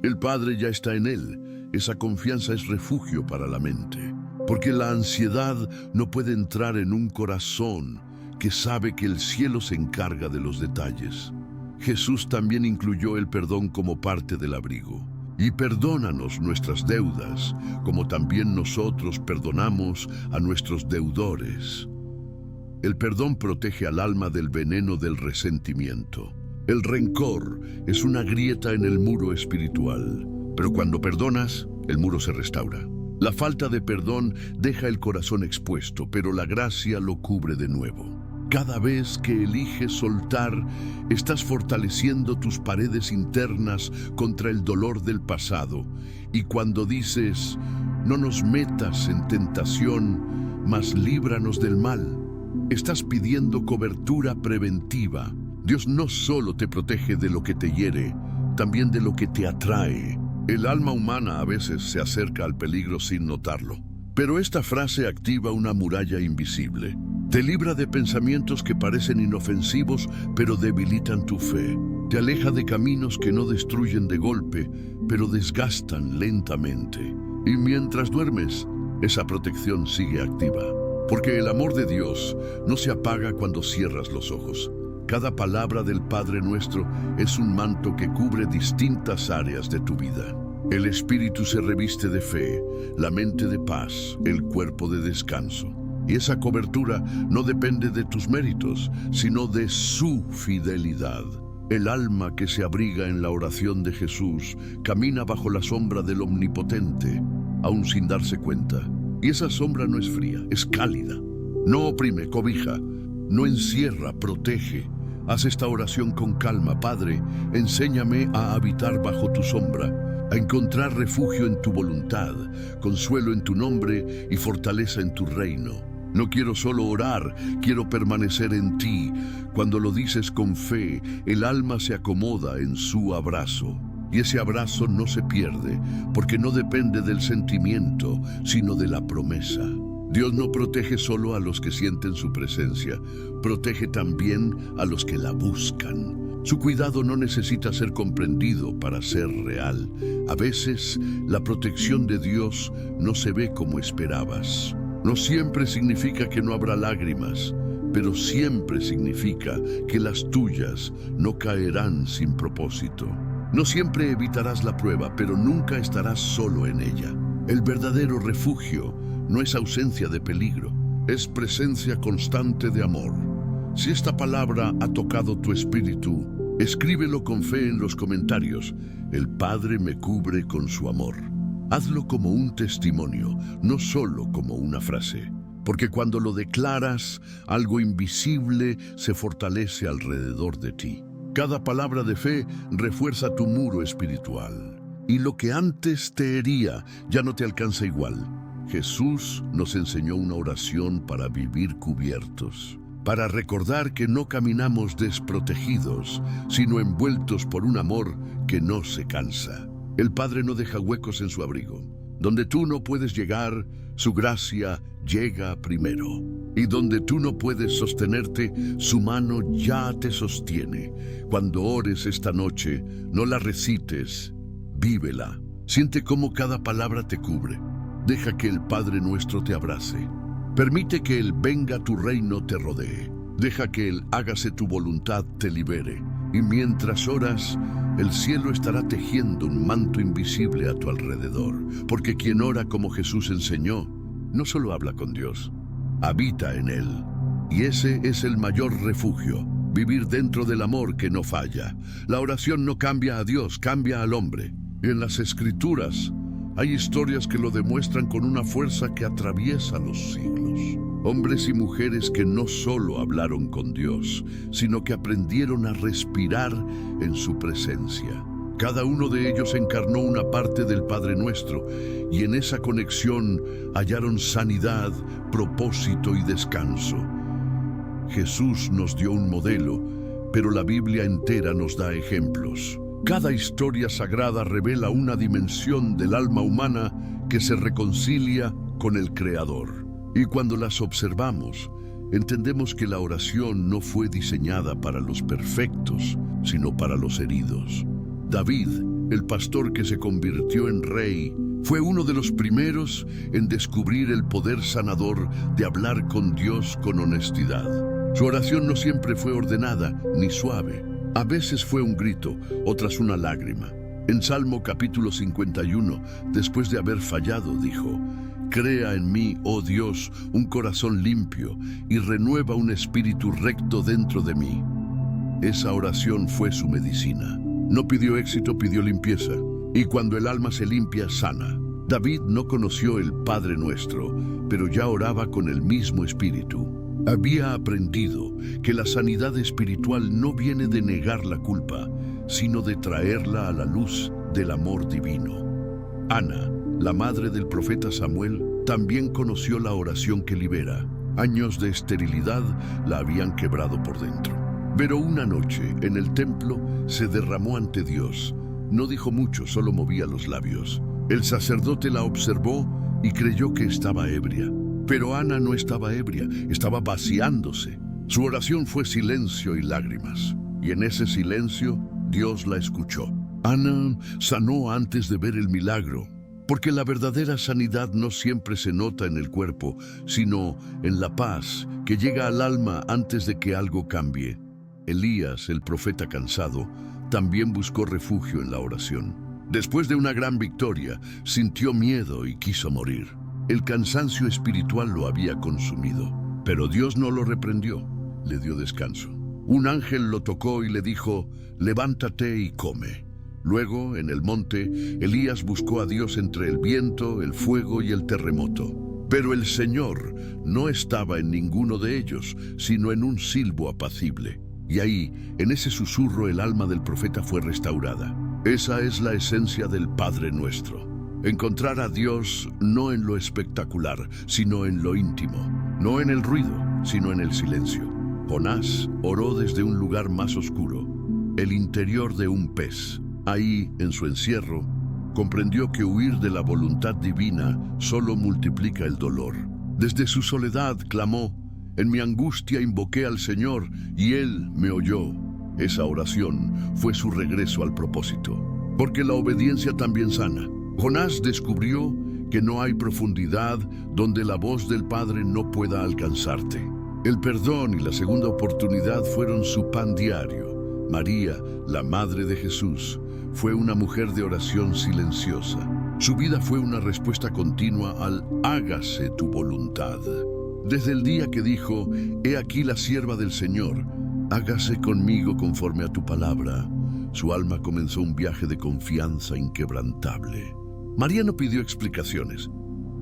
El Padre ya está en él. Esa confianza es refugio para la mente. Porque la ansiedad no puede entrar en un corazón que sabe que el cielo se encarga de los detalles. Jesús también incluyó el perdón como parte del abrigo. Y perdónanos nuestras deudas, como también nosotros perdonamos a nuestros deudores. El perdón protege al alma del veneno del resentimiento. El rencor es una grieta en el muro espiritual, pero cuando perdonas, el muro se restaura. La falta de perdón deja el corazón expuesto, pero la gracia lo cubre de nuevo. Cada vez que eliges soltar, estás fortaleciendo tus paredes internas contra el dolor del pasado. Y cuando dices, no nos metas en tentación, mas líbranos del mal, estás pidiendo cobertura preventiva. Dios no solo te protege de lo que te hiere, también de lo que te atrae. El alma humana a veces se acerca al peligro sin notarlo. Pero esta frase activa una muralla invisible. Te libra de pensamientos que parecen inofensivos, pero debilitan tu fe. Te aleja de caminos que no destruyen de golpe, pero desgastan lentamente. Y mientras duermes, esa protección sigue activa. Porque el amor de Dios no se apaga cuando cierras los ojos. Cada palabra del Padre Nuestro es un manto que cubre distintas áreas de tu vida. El espíritu se reviste de fe, la mente de paz, el cuerpo de descanso. Y esa cobertura no depende de tus méritos, sino de su fidelidad. El alma que se abriga en la oración de Jesús camina bajo la sombra del Omnipotente, aún sin darse cuenta. Y esa sombra no es fría, es cálida. No oprime, cobija, no encierra, protege. Haz esta oración con calma. Padre, enséñame a habitar bajo tu sombra, a encontrar refugio en tu voluntad, consuelo en tu nombre y fortaleza en tu reino. No quiero solo orar, quiero permanecer en ti. Cuando lo dices con fe, el alma se acomoda en su abrazo. Y ese abrazo no se pierde, porque no depende del sentimiento, sino de la promesa. Dios no protege solo a los que sienten su presencia, protege también a los que la buscan. Su cuidado no necesita ser comprendido para ser real. A veces, la protección de Dios no se ve como esperabas. No siempre significa que no habrá lágrimas, pero siempre significa que las tuyas no caerán sin propósito. No siempre evitarás la prueba, pero nunca estarás solo en ella. El verdadero refugio no es ausencia de peligro, es presencia constante de amor. Si esta palabra ha tocado tu espíritu, escríbelo con fe en los comentarios. El Padre me cubre con su amor. Hazlo como un testimonio, no solo como una frase. Porque cuando lo declaras, algo invisible se fortalece alrededor de ti. Cada palabra de fe refuerza tu muro espiritual. Y lo que antes te hería ya no te alcanza igual. Jesús nos enseñó una oración para vivir cubiertos, para recordar que no caminamos desprotegidos, sino envueltos por un amor que no se cansa. El Padre no deja huecos en su abrigo. Donde tú no puedes llegar, su gracia llega primero. Y donde tú no puedes sostenerte, su mano ya te sostiene. Cuando ores esta noche, no la recites, vívela. Siente cómo cada palabra te cubre. Deja que el Padre nuestro te abrace. Permite que el venga tu reino te rodee. Deja que el hágase tu voluntad te libere. Y mientras oras, el cielo estará tejiendo un manto invisible a tu alrededor. Porque quien ora como Jesús enseñó, no solo habla con Dios, habita en Él. Y ese es el mayor refugio, vivir dentro del amor que no falla. La oración no cambia a Dios, cambia al hombre. Y en las Escrituras hay historias que lo demuestran con una fuerza que atraviesa los siglos. Hombres y mujeres que no solo hablaron con Dios, sino que aprendieron a respirar en su presencia. Cada uno de ellos encarnó una parte del Padre Nuestro, y en esa conexión hallaron sanidad, propósito y descanso. Jesús nos dio un modelo, pero la Biblia entera nos da ejemplos. Cada historia sagrada revela una dimensión del alma humana que se reconcilia con el Creador. Y cuando las observamos, entendemos que la oración no fue diseñada para los perfectos, sino para los heridos. David, el pastor que se convirtió en rey, fue uno de los primeros en descubrir el poder sanador de hablar con Dios con honestidad. Su oración no siempre fue ordenada ni suave. A veces fue un grito, otras una lágrima. En Salmo capítulo 51, después de haber fallado, dijo: «Crea en mí, oh Dios, un corazón limpio y renueva un espíritu recto dentro de mí». Esa oración fue su medicina. No pidió éxito, pidió limpieza. Y cuando el alma se limpia, sana. David no conoció el Padre Nuestro, pero ya oraba con el mismo espíritu. Había aprendido que la sanidad espiritual no viene de negar la culpa, sino de traerla a la luz del amor divino. Ana, la madre del profeta Samuel, también conoció la oración que libera. Años de esterilidad la habían quebrado por dentro. Pero una noche, en el templo, se derramó ante Dios. No dijo mucho, solo movía los labios. El sacerdote la observó y creyó que estaba ebria. Pero Ana no estaba ebria, estaba vaciándose. Su oración fue silencio y lágrimas. Y en ese silencio, Dios la escuchó. Ana sanó antes de ver el milagro, porque la verdadera sanidad no siempre se nota en el cuerpo, sino en la paz que llega al alma antes de que algo cambie. Elías, el profeta cansado, también buscó refugio en la oración. Después de una gran victoria, sintió miedo y quiso morir. El cansancio espiritual lo había consumido, pero Dios no lo reprendió, le dio descanso. Un ángel lo tocó y le dijo: «Levántate y come». Luego, en el monte, Elías buscó a Dios entre el viento, el fuego y el terremoto. Pero el Señor no estaba en ninguno de ellos, sino en un silbo apacible. Y ahí, en ese susurro, el alma del profeta fue restaurada. Esa es la esencia del Padre Nuestro. Encontrar a Dios no en lo espectacular, sino en lo íntimo. No en el ruido, sino en el silencio. Jonás oró desde un lugar más oscuro, el interior de un pez. Ahí, en su encierro, comprendió que huir de la voluntad divina solo multiplica el dolor. Desde su soledad clamó: en mi angustia invoqué al Señor y Él me oyó. Esa oración fue su regreso al propósito. Porque la obediencia también sana. Jonás descubrió que no hay profundidad donde la voz del Padre no pueda alcanzarte. El perdón y la segunda oportunidad fueron su pan diario. María, la madre de Jesús, fue una mujer de oración silenciosa. Su vida fue una respuesta continua al hágase tu voluntad. Desde el día que dijo: he aquí la sierva del Señor, hágase conmigo conforme a tu palabra, su alma comenzó un viaje de confianza inquebrantable. María no pidió explicaciones,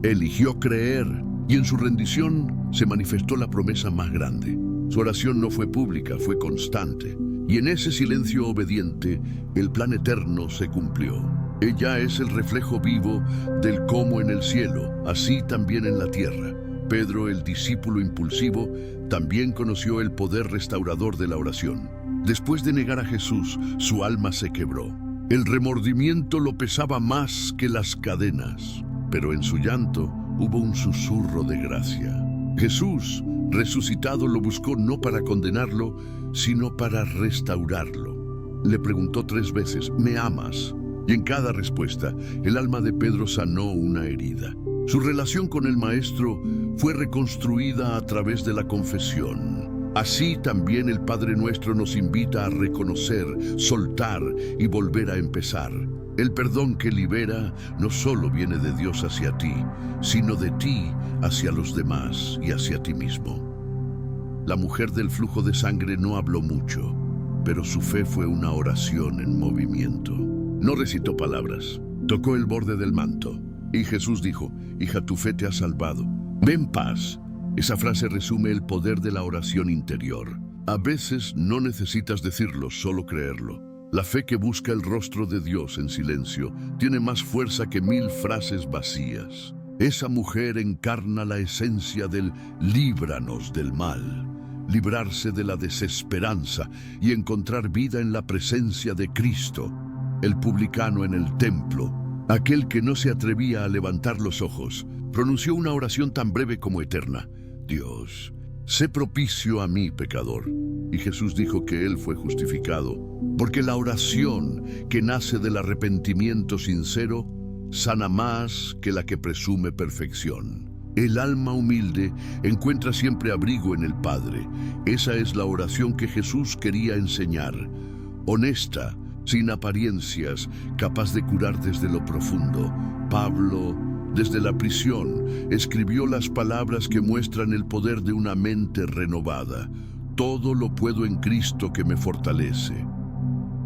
eligió creer, y en su rendición se manifestó la promesa más grande. Su oración no fue pública, fue constante, y en ese silencio obediente, el plan eterno se cumplió. Ella es el reflejo vivo del cómo en el cielo, así también en la tierra. Pedro, el discípulo impulsivo, también conoció el poder restaurador de la oración. Después de negar a Jesús, su alma se quebró. El remordimiento lo pesaba más que las cadenas, pero en su llanto hubo un susurro de gracia. Jesús, resucitado, lo buscó no para condenarlo, sino para restaurarlo. Le preguntó 3 veces: ¿me amas? Y en cada respuesta, el alma de Pedro sanó una herida. Su relación con el Maestro fue reconstruida a través de la confesión. Así también el Padre Nuestro nos invita a reconocer, soltar y volver a empezar. El perdón que libera no solo viene de Dios hacia ti, sino de ti hacia los demás y hacia ti mismo. La mujer del flujo de sangre no habló mucho, pero su fe fue una oración en movimiento. No recitó palabras, tocó el borde del manto, y Jesús dijo: hija, tu fe te ha salvado. Ve en paz. Esa frase resume el poder de la oración interior. A veces no necesitas decirlo, solo creerlo. La fe que busca el rostro de Dios en silencio tiene más fuerza que 1000 frases vacías. Esa mujer encarna la esencia del líbranos del mal, librarse de la desesperanza y encontrar vida en la presencia de Cristo. El publicano en el templo, aquel que no se atrevía a levantar los ojos, pronunció una oración tan breve como eterna: Dios, sé propicio a mí, pecador. Y Jesús dijo que él fue justificado, porque la oración que nace del arrepentimiento sincero sana más que la que presume perfección. El alma humilde encuentra siempre abrigo en el Padre. Esa es la oración que Jesús quería enseñar. Honesta, sin apariencias, capaz de curar desde lo profundo. Pablo, desde la prisión, escribió las palabras que muestran el poder de una mente renovada. Todo lo puedo en Cristo que me fortalece.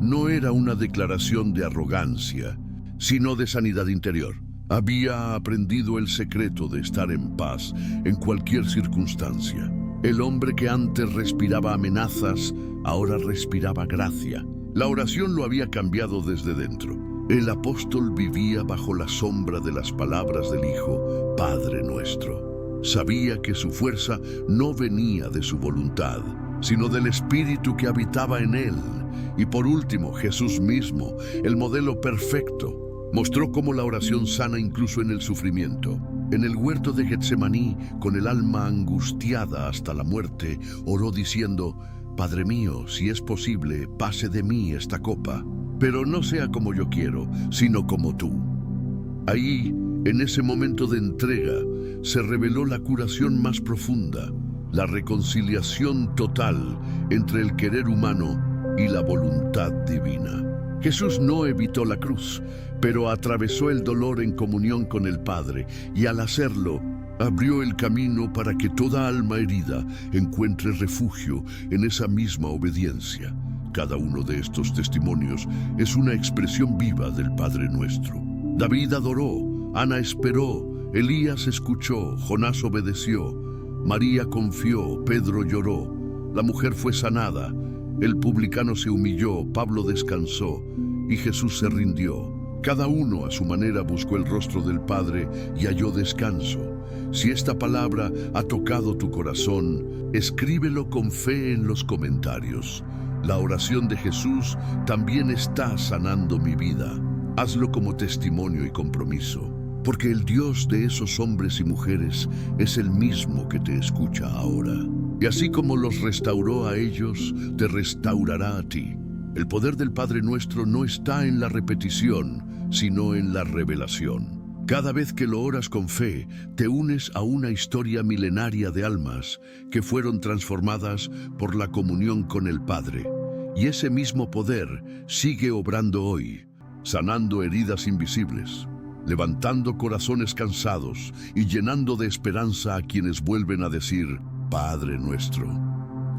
No era una declaración de arrogancia, sino de sanidad interior. Había aprendido el secreto de estar en paz en cualquier circunstancia. El hombre que antes respiraba amenazas, ahora respiraba gracia. La oración lo había cambiado desde dentro. El apóstol vivía bajo la sombra de las palabras del Hijo, Padre nuestro. Sabía que su fuerza no venía de su voluntad, sino del Espíritu que habitaba en él. Y por último, Jesús mismo, el modelo perfecto, mostró cómo la oración sana incluso en el sufrimiento. En el huerto de Getsemaní, con el alma angustiada hasta la muerte, oró diciendo: Padre mío, si es posible, pase de mí esta copa, pero no sea como yo quiero, sino como tú. Ahí, en ese momento de entrega, se reveló la curación más profunda, la reconciliación total entre el querer humano y la voluntad divina. Jesús no evitó la cruz, pero atravesó el dolor en comunión con el Padre, y al hacerlo, abrió el camino para que toda alma herida encuentre refugio en esa misma obediencia. Cada uno de estos testimonios es una expresión viva del Padre Nuestro. David adoró, Ana esperó, Elías escuchó, Jonás obedeció, María confió, Pedro lloró, la mujer fue sanada, el publicano se humilló, Pablo descansó y Jesús se rindió. Cada uno a su manera buscó el rostro del Padre y halló descanso. Si esta palabra ha tocado tu corazón, escríbelo con fe en los comentarios. La oración de Jesús también está sanando mi vida. Hazlo como testimonio y compromiso, porque el Dios de esos hombres y mujeres es el mismo que te escucha ahora. Y así como los restauró a ellos, te restaurará a ti. El poder del Padre Nuestro no está en la repetición, sino en la revelación. Cada vez que lo oras con fe, te unes a una historia milenaria de almas que fueron transformadas por la comunión con el Padre. Y ese mismo poder sigue obrando hoy, sanando heridas invisibles, levantando corazones cansados y llenando de esperanza a quienes vuelven a decir: Padre nuestro,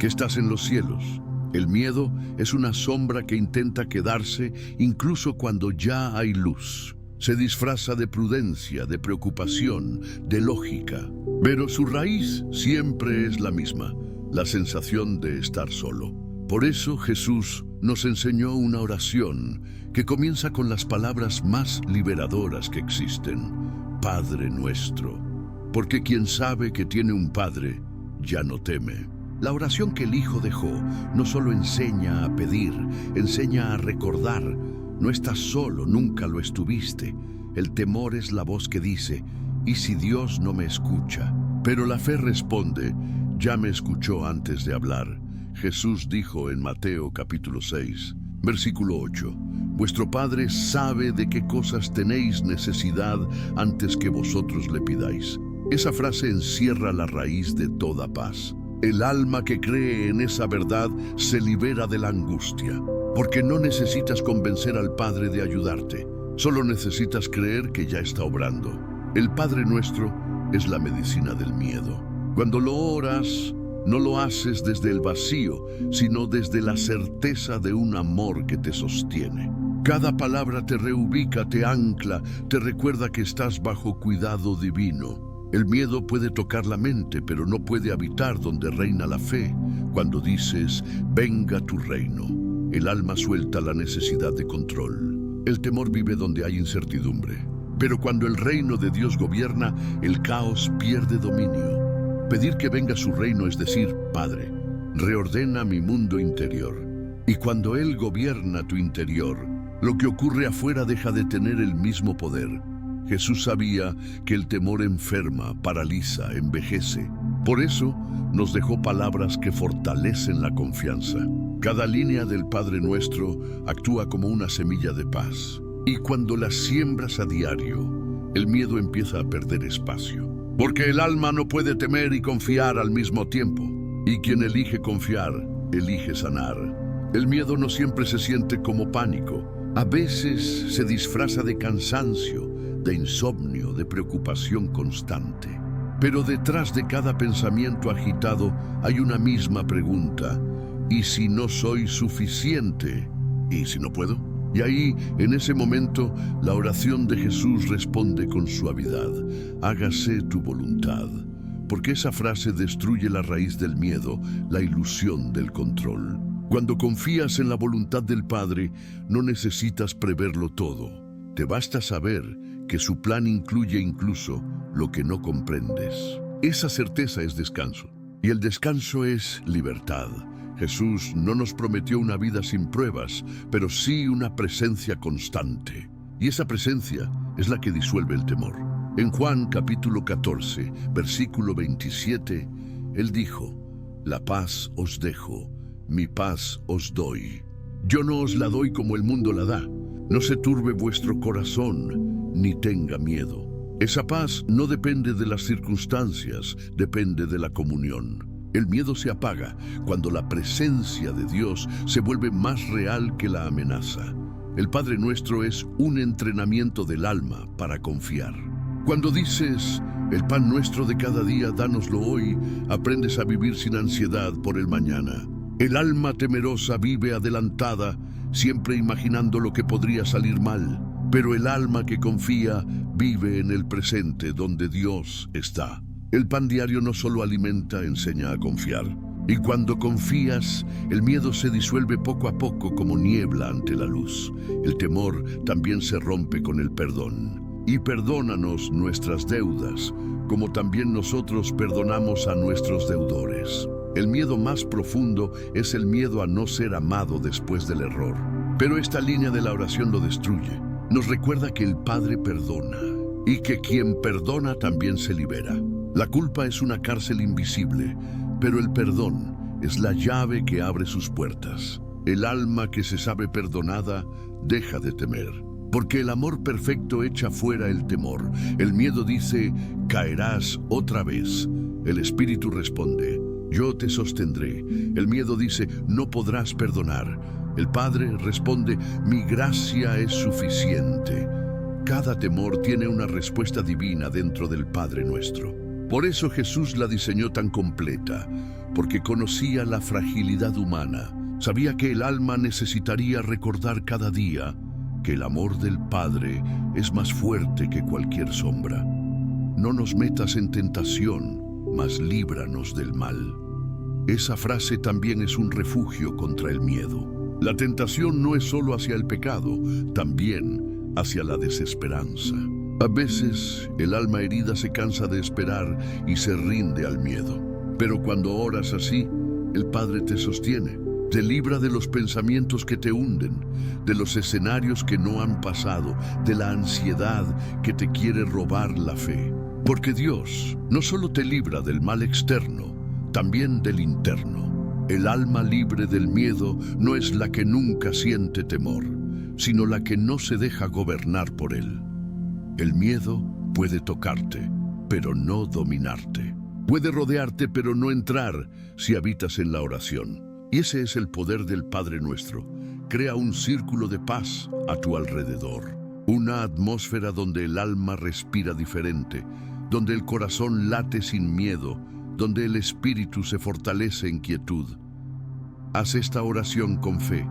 que estás en los cielos. El miedo es una sombra que intenta quedarse incluso cuando ya hay luz. Se disfraza de prudencia, de preocupación, de lógica. Pero su raíz siempre es la misma, la sensación de estar solo. Por eso Jesús nos enseñó una oración que comienza con las palabras más liberadoras que existen: Padre nuestro. Porque quien sabe que tiene un Padre, ya no teme. La oración que el Hijo dejó no solo enseña a pedir, enseña a recordar. No estás solo, nunca lo estuviste. El temor es la voz que dice: ¿y si Dios no me escucha? Pero la fe responde: ya me escuchó antes de hablar. Jesús dijo en Mateo capítulo 6, versículo 8, vuestro Padre sabe de qué cosas tenéis necesidad antes que vosotros le pidáis. Esa frase encierra la raíz de toda paz. El alma que cree en esa verdad se libera de la angustia, porque no necesitas convencer al Padre de ayudarte, solo necesitas creer que ya está obrando. El Padre Nuestro es la medicina del miedo. Cuando lo oras, no lo haces desde el vacío, sino desde la certeza de un amor que te sostiene. Cada palabra te reubica, te ancla, te recuerda que estás bajo cuidado divino. El miedo puede tocar la mente, pero no puede habitar donde reina la fe. Cuando dices: venga tu reino, el alma suelta la necesidad de control. El temor vive donde hay incertidumbre. Pero cuando el reino de Dios gobierna, el caos pierde dominio. Pedir que venga su reino es decir: Padre, reordena mi mundo interior. Y cuando Él gobierna tu interior, lo que ocurre afuera deja de tener el mismo poder. Jesús sabía que el temor enferma, paraliza, envejece. Por eso nos dejó palabras que fortalecen la confianza. Cada línea del Padre Nuestro actúa como una semilla de paz. Y cuando la siembras a diario, el miedo empieza a perder espacio. Porque el alma no puede temer y confiar al mismo tiempo. Y quien elige confiar, elige sanar. El miedo no siempre se siente como pánico. A veces se disfraza de cansancio, de insomnio, de preocupación constante. Pero detrás de cada pensamiento agitado hay una misma pregunta: ¿y si no soy suficiente? ¿Y si no puedo? Y ahí, en ese momento, la oración de Jesús responde con suavidad: hágase tu voluntad. Porque esa frase destruye la raíz del miedo, la ilusión del control. Cuando confías en la voluntad del Padre, no necesitas preverlo todo. Te basta saber que su plan incluye incluso lo que no comprendes. Esa certeza es descanso, y el descanso es libertad. Jesús no nos prometió una vida sin pruebas, pero sí una presencia constante. Y esa presencia es la que disuelve el temor. En Juan capítulo 14, versículo 27, Él dijo: la paz os dejo, mi paz os doy. Yo no os la doy como el mundo la da. No se turbe vuestro corazón, ni tenga miedo. Esa paz no depende de las circunstancias, depende de la comunión. El miedo se apaga cuando la presencia de Dios se vuelve más real que la amenaza. El Padre Nuestro es un entrenamiento del alma para confiar. Cuando dices: el pan nuestro de cada día, dánoslo hoy, aprendes a vivir sin ansiedad por el mañana. El alma temerosa vive adelantada, siempre imaginando lo que podría salir mal. Pero el alma que confía vive en el presente donde Dios está. El pan diario no solo alimenta, enseña a confiar. Y cuando confías, el miedo se disuelve poco a poco como niebla ante la luz. El temor también se rompe con el perdón. Y perdónanos nuestras deudas, como también nosotros perdonamos a nuestros deudores. El miedo más profundo es el miedo a no ser amado después del error. Pero esta línea de la oración lo destruye. Nos recuerda que el Padre perdona y que quien perdona también se libera. La culpa es una cárcel invisible, pero el perdón es la llave que abre sus puertas. El alma que se sabe perdonada deja de temer, porque el amor perfecto echa fuera el temor. El miedo dice, caerás otra vez. El Espíritu responde, yo te sostendré. El miedo dice, no podrás perdonar. El Padre responde, mi gracia es suficiente. Cada temor tiene una respuesta divina dentro del Padre nuestro. Por eso Jesús la diseñó tan completa, porque conocía la fragilidad humana. Sabía que el alma necesitaría recordar cada día que el amor del Padre es más fuerte que cualquier sombra. No nos metas en tentación, mas líbranos del mal. Esa frase también es un refugio contra el miedo. La tentación no es solo hacia el pecado, también hacia la desesperanza. A veces el alma herida se cansa de esperar y se rinde al miedo. Pero cuando oras así, el Padre te sostiene, te libra de los pensamientos que te hunden, de los escenarios que no han pasado, de la ansiedad que te quiere robar la fe. Porque Dios no solo te libra del mal externo, también del interno. El alma libre del miedo no es la que nunca siente temor, sino la que no se deja gobernar por él. El miedo puede tocarte, pero no dominarte. Puede rodearte, pero no entrar si habitas en la oración. Y ese es el poder del Padre nuestro. Crea un círculo de paz a tu alrededor. Una atmósfera donde el alma respira diferente, donde el corazón late sin miedo, donde el espíritu se fortalece en quietud. Haz esta oración con fe.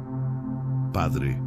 Padre,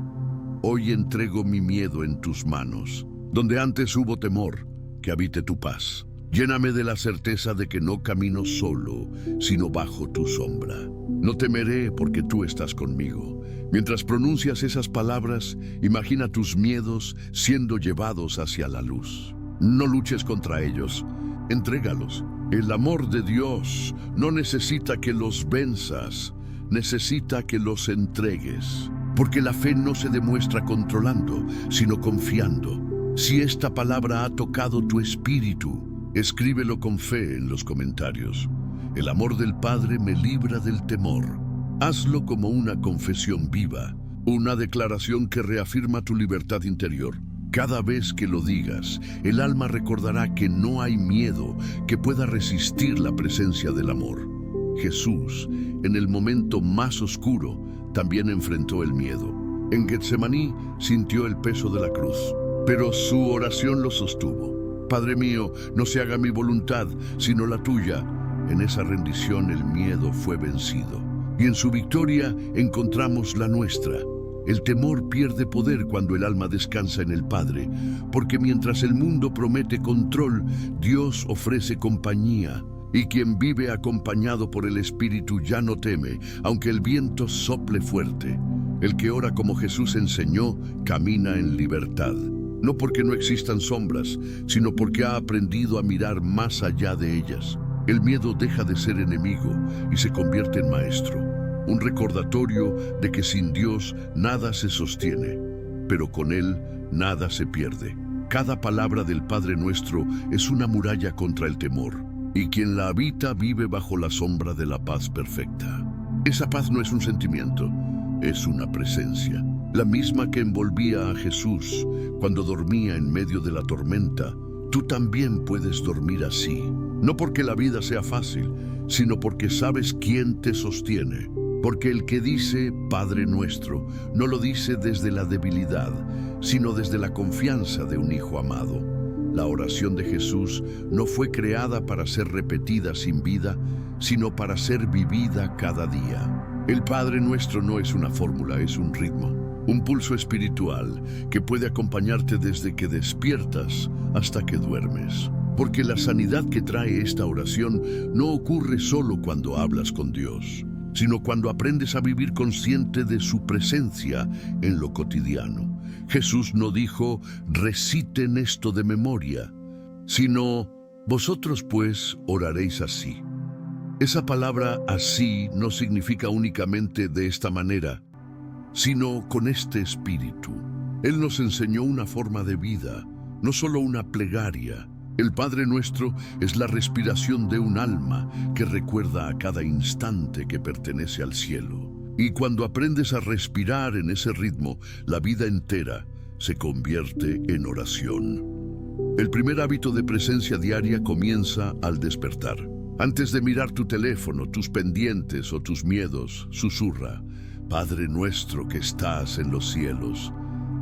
hoy entrego mi miedo en tus manos. Donde antes hubo temor, que habite tu paz. Lléname de la certeza de que no camino solo, sino bajo tu sombra. No temeré porque tú estás conmigo. Mientras pronuncias esas palabras, imagina tus miedos siendo llevados hacia la luz. No luches contra ellos, entrégalos. El amor de Dios no necesita que los venzas, necesita que los entregues. Porque la fe no se demuestra controlando, sino confiando. Si esta palabra ha tocado tu espíritu, escríbelo con fe en los comentarios. El amor del Padre me libra del temor. Hazlo como una confesión viva, una declaración que reafirma tu libertad interior. Cada vez que lo digas, el alma recordará que no hay miedo que pueda resistir la presencia del amor. Jesús, en el momento más oscuro, también enfrentó el miedo. En Getsemaní sintió el peso de la cruz, pero su oración lo sostuvo. Padre mío, no se haga mi voluntad, sino la tuya. En esa rendición el miedo fue vencido. Y en su victoria encontramos la nuestra. El temor pierde poder cuando el alma descansa en el Padre, porque mientras el mundo promete control, Dios ofrece compañía. Y quien vive acompañado por el Espíritu ya no teme, aunque el viento sople fuerte. El que ora como Jesús enseñó, camina en libertad. No porque no existan sombras, sino porque ha aprendido a mirar más allá de ellas. El miedo deja de ser enemigo y se convierte en maestro. Un recordatorio de que sin Dios nada se sostiene, pero con Él nada se pierde. Cada palabra del Padre Nuestro es una muralla contra el temor, y quien la habita vive bajo la sombra de la paz perfecta. Esa paz no es un sentimiento, es una presencia. La misma que envolvía a Jesús cuando dormía en medio de la tormenta. Tú también puedes dormir así, no porque la vida sea fácil, sino porque sabes quién te sostiene. Porque el que dice Padre Nuestro no lo dice desde la debilidad, sino desde la confianza de un hijo amado. La oración de Jesús no fue creada para ser repetida sin vida, sino para ser vivida cada día. El Padre Nuestro no es una fórmula, es un ritmo, un pulso espiritual que puede acompañarte desde que despiertas hasta que duermes. Porque la sanidad que trae esta oración no ocurre solo cuando hablas con Dios, sino cuando aprendes a vivir consciente de su presencia en lo cotidiano. Jesús no dijo, reciten esto de memoria, sino, vosotros pues oraréis así. Esa palabra así no significa únicamente de esta manera, sino con este espíritu. Él nos enseñó una forma de vida, no solo una plegaria. El Padre Nuestro es la respiración de un alma que recuerda a cada instante que pertenece al cielo. Y cuando aprendes a respirar en ese ritmo, la vida entera se convierte en oración. El primer hábito de presencia diaria comienza al despertar. Antes de mirar tu teléfono, tus pendientes o tus miedos, susurra, Padre nuestro que estás en los cielos.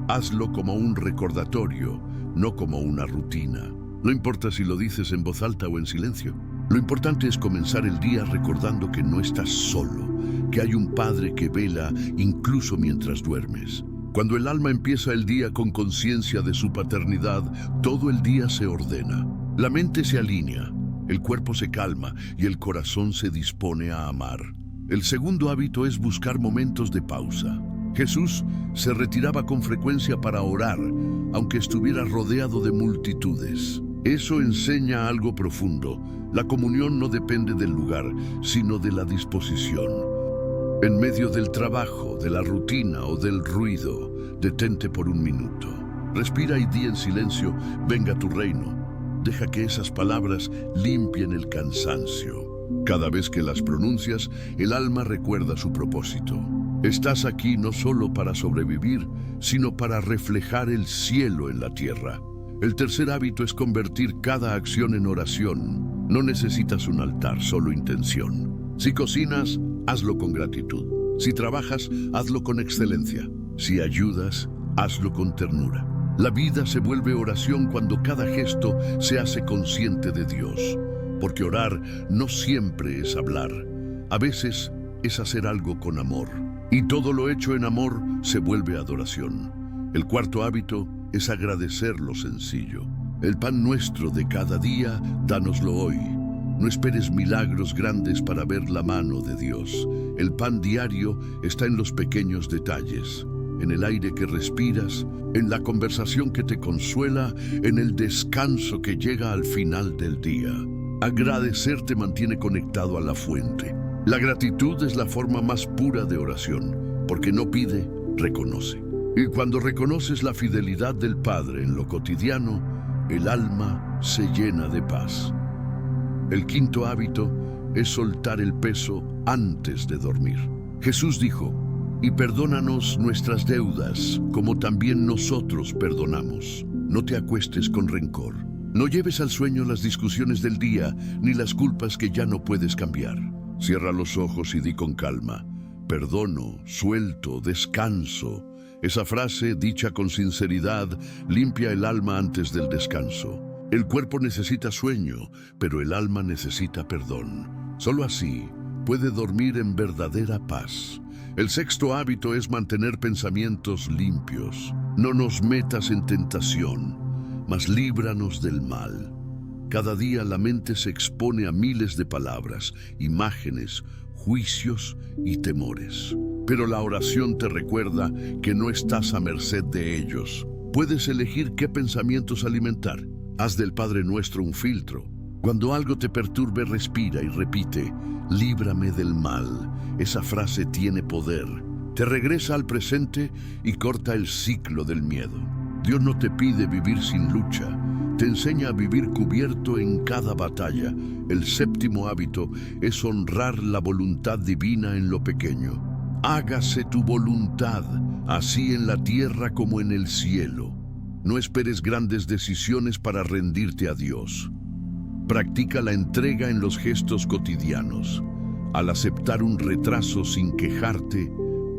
Hazlo como un recordatorio, no como una rutina. No importa si lo dices en voz alta o en silencio. Lo importante es comenzar el día recordando que no estás solo, que hay un Padre que vela incluso mientras duermes. Cuando el alma empieza el día con conciencia de su paternidad, todo el día se ordena. La mente se alinea, el cuerpo se calma y el corazón se dispone a amar. El segundo hábito es buscar momentos de pausa. Jesús se retiraba con frecuencia para orar, aunque estuviera rodeado de multitudes. Eso enseña algo profundo. La comunión no depende del lugar, sino de la disposición. En medio del trabajo, de la rutina o del ruido, detente por un minuto. Respira y di en silencio, venga tu reino. Deja que esas palabras limpien el cansancio. Cada vez que las pronuncias, el alma recuerda su propósito. Estás aquí no solo para sobrevivir, sino para reflejar el cielo en la tierra. El tercer hábito es convertir cada acción en oración. No necesitas un altar, solo intención. Si cocinas, hazlo con gratitud. Si trabajas, hazlo con excelencia. Si ayudas, hazlo con ternura. La vida se vuelve oración cuando cada gesto se hace consciente de Dios. Porque orar no siempre es hablar. A veces es hacer algo con amor. Y todo lo hecho en amor se vuelve adoración. El cuarto hábito es agradecer lo sencillo. El pan nuestro de cada día, dánoslo hoy. No esperes milagros grandes para ver la mano de Dios. El pan diario está en los pequeños detalles, en el aire que respiras, en la conversación que te consuela, en el descanso que llega al final del día. Agradecer te mantiene conectado a la fuente. La gratitud es la forma más pura de oración, porque no pide, reconoce. Y cuando reconoces la fidelidad del Padre en lo cotidiano, el alma se llena de paz. El quinto hábito es soltar el peso antes de dormir. Jesús dijo, y perdónanos nuestras deudas, como también nosotros perdonamos. No te acuestes con rencor. No lleves al sueño las discusiones del día, ni las culpas que ya no puedes cambiar. Cierra los ojos y di con calma, perdono, suelto, descanso. Esa frase, dicha con sinceridad, limpia el alma antes del descanso. El cuerpo necesita sueño, pero el alma necesita perdón. Solo así puede dormir en verdadera paz. El sexto hábito es mantener pensamientos limpios. No nos metas en tentación, mas líbranos del mal. Cada día la mente se expone a miles de palabras, imágenes, juicios y temores. Pero la oración te recuerda que no estás a merced de ellos. Puedes elegir qué pensamientos alimentar. Haz del Padre Nuestro un filtro. Cuando algo te perturbe, respira y repite, líbrame del mal. Esa frase tiene poder. Te regresa al presente y corta el ciclo del miedo. Dios no te pide vivir sin lucha. Te enseña a vivir cubierto en cada batalla. El séptimo hábito es honrar la voluntad divina en lo pequeño. Hágase tu voluntad, así en la tierra como en el cielo. No esperes grandes decisiones para rendirte a Dios. Practica la entrega en los gestos cotidianos. Al aceptar un retraso sin quejarte,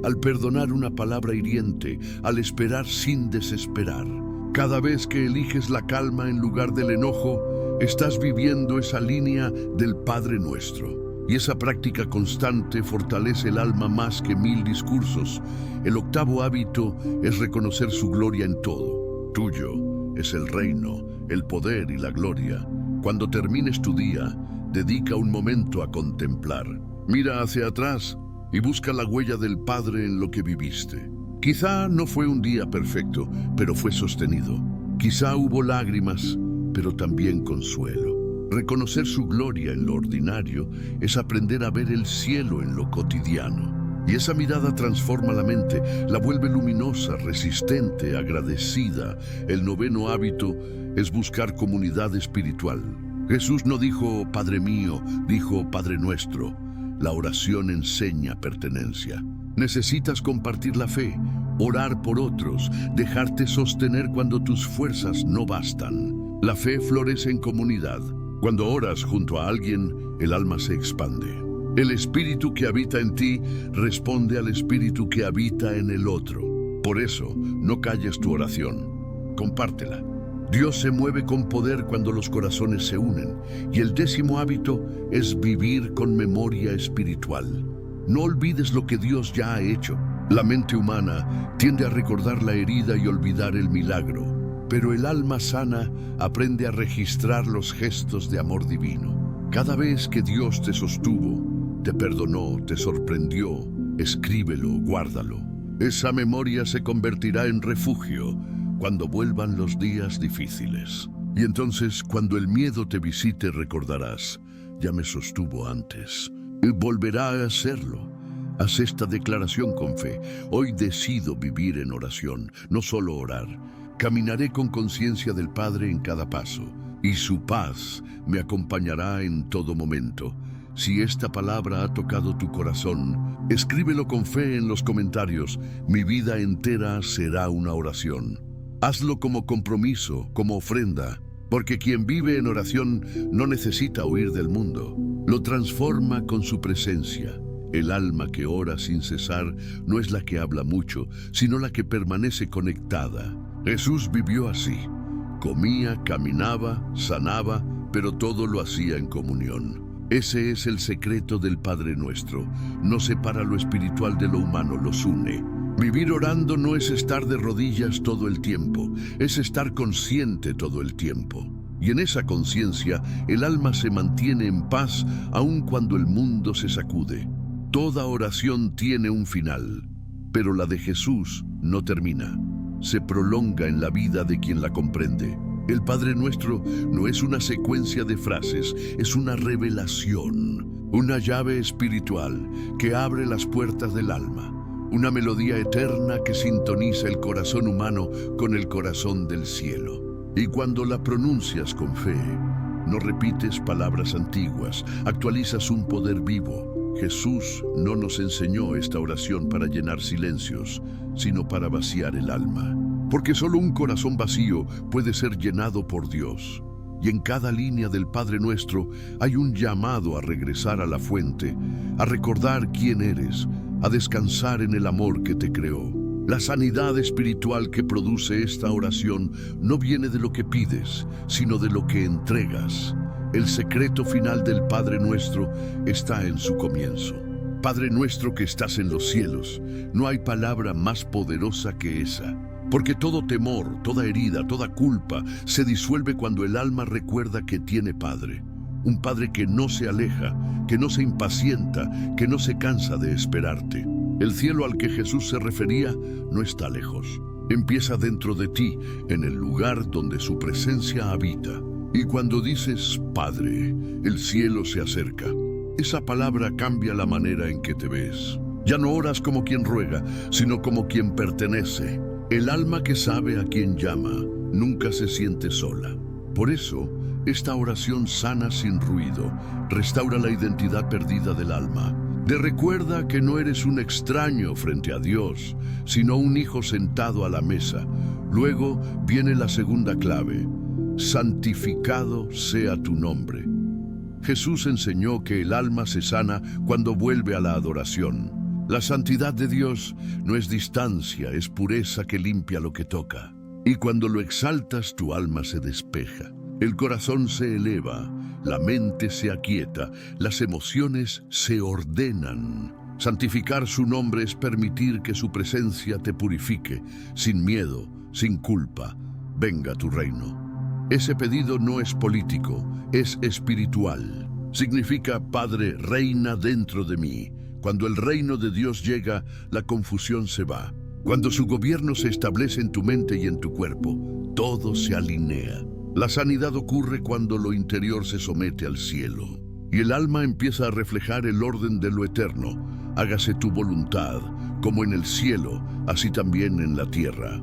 al perdonar una palabra hiriente, al esperar sin desesperar. Cada vez que eliges la calma en lugar del enojo, estás viviendo esa línea del Padre Nuestro. Y esa práctica constante fortalece el alma más que 1000 discursos. El octavo hábito es reconocer su gloria en todo. Tuyo es el reino, el poder y la gloria. Cuando termines tu día, dedica un momento a contemplar. Mira hacia atrás y busca la huella del Padre en lo que viviste. Quizá no fue un día perfecto, pero fue sostenido. Quizá hubo lágrimas, pero también consuelo. Reconocer su gloria en lo ordinario es aprender a ver el cielo en lo cotidiano. Y esa mirada transforma la mente, la vuelve luminosa, resistente, agradecida. El noveno hábito es buscar comunidad espiritual. Jesús no dijo Padre mío, dijo Padre nuestro. La oración enseña pertenencia. Necesitas compartir la fe, orar por otros, dejarte sostener cuando tus fuerzas no bastan. La fe florece en comunidad. Cuando oras junto a alguien, el alma se expande. El espíritu que habita en ti responde al espíritu que habita en el otro. Por eso, no calles tu oración. Compártela. Dios se mueve con poder cuando los corazones se unen. Y el 10º hábito es vivir con memoria espiritual. No olvides lo que Dios ya ha hecho. La mente humana tiende a recordar la herida y olvidar el milagro. Pero el alma sana aprende a registrar los gestos de amor divino. Cada vez que Dios te sostuvo, te perdonó, te sorprendió, escríbelo, guárdalo. Esa memoria se convertirá en refugio cuando vuelvan los días difíciles. Y entonces, cuando el miedo te visite, recordarás, ya me sostuvo antes. Y volverá a hacerlo. Haz esta declaración con fe. Hoy decido vivir en oración, no solo orar. Caminaré con conciencia del Padre en cada paso, y su paz me acompañará en todo momento. Si esta palabra ha tocado tu corazón, escríbelo con fe en los comentarios. Mi vida entera será una oración. Hazlo como compromiso, como ofrenda, porque quien vive en oración no necesita huir del mundo. Lo transforma con su presencia. El alma que ora sin cesar no es la que habla mucho, sino la que permanece conectada. Jesús vivió así. Comía, caminaba, sanaba, pero todo lo hacía en comunión. Ese es el secreto del Padre Nuestro. No separa lo espiritual de lo humano, los une. Vivir orando no es estar de rodillas todo el tiempo, es estar consciente todo el tiempo. Y en esa conciencia, el alma se mantiene en paz aun cuando el mundo se sacude. Toda oración tiene un final, pero la de Jesús no termina. Se prolonga en la vida de quien la comprende. El Padre Nuestro no es una secuencia de frases, es una revelación, una llave espiritual que abre las puertas del alma. Una melodía eterna que sintoniza el corazón humano con el corazón del cielo. Y cuando la pronuncias con fe, no repites palabras antiguas, actualizas un poder vivo. Jesús no nos enseñó esta oración para llenar silencios, sino para vaciar el alma. Porque solo un corazón vacío puede ser llenado por Dios. Y en cada línea del Padre Nuestro hay un llamado a regresar a la fuente, a recordar quién eres, a descansar en el amor que te creó. La sanidad espiritual que produce esta oración no viene de lo que pides, sino de lo que entregas. El secreto final del Padre Nuestro está en su comienzo. Padre nuestro que estás en los cielos, no hay palabra más poderosa que esa. Porque todo temor, toda herida, toda culpa se disuelve cuando el alma recuerda que tiene Padre. Un Padre que no se aleja, que no se impacienta, que no se cansa de esperarte. El cielo al que Jesús se refería no está lejos. Empieza dentro de ti, en el lugar donde su presencia habita. Y cuando dices Padre, el cielo se acerca. Esa palabra cambia la manera en que te ves. Ya no oras como quien ruega, sino como quien pertenece. El alma que sabe a quien llama nunca se siente sola. Por eso, esta oración sana sin ruido restaura la identidad perdida del alma. Te recuerda que no eres un extraño frente a Dios, sino un hijo sentado a la mesa. Luego viene la segunda clave: santificado sea tu nombre. Jesús enseñó que el alma se sana cuando vuelve a la adoración. La santidad de Dios no es distancia, es pureza que limpia lo que toca. Y cuando lo exaltas, tu alma se despeja. El corazón se eleva, la mente se aquieta, las emociones se ordenan. Santificar su nombre es permitir que su presencia te purifique, sin miedo, sin culpa. Venga tu reino. Ese pedido no es político, es espiritual. Significa: Padre, reina dentro de mí. Cuando el reino de Dios llega, la confusión se va. Cuando su gobierno se establece en tu mente y en tu cuerpo, todo se alinea. La sanidad ocurre cuando lo interior se somete al cielo, y el alma empieza a reflejar el orden de lo eterno. Hágase tu voluntad, como en el cielo, así también en la tierra.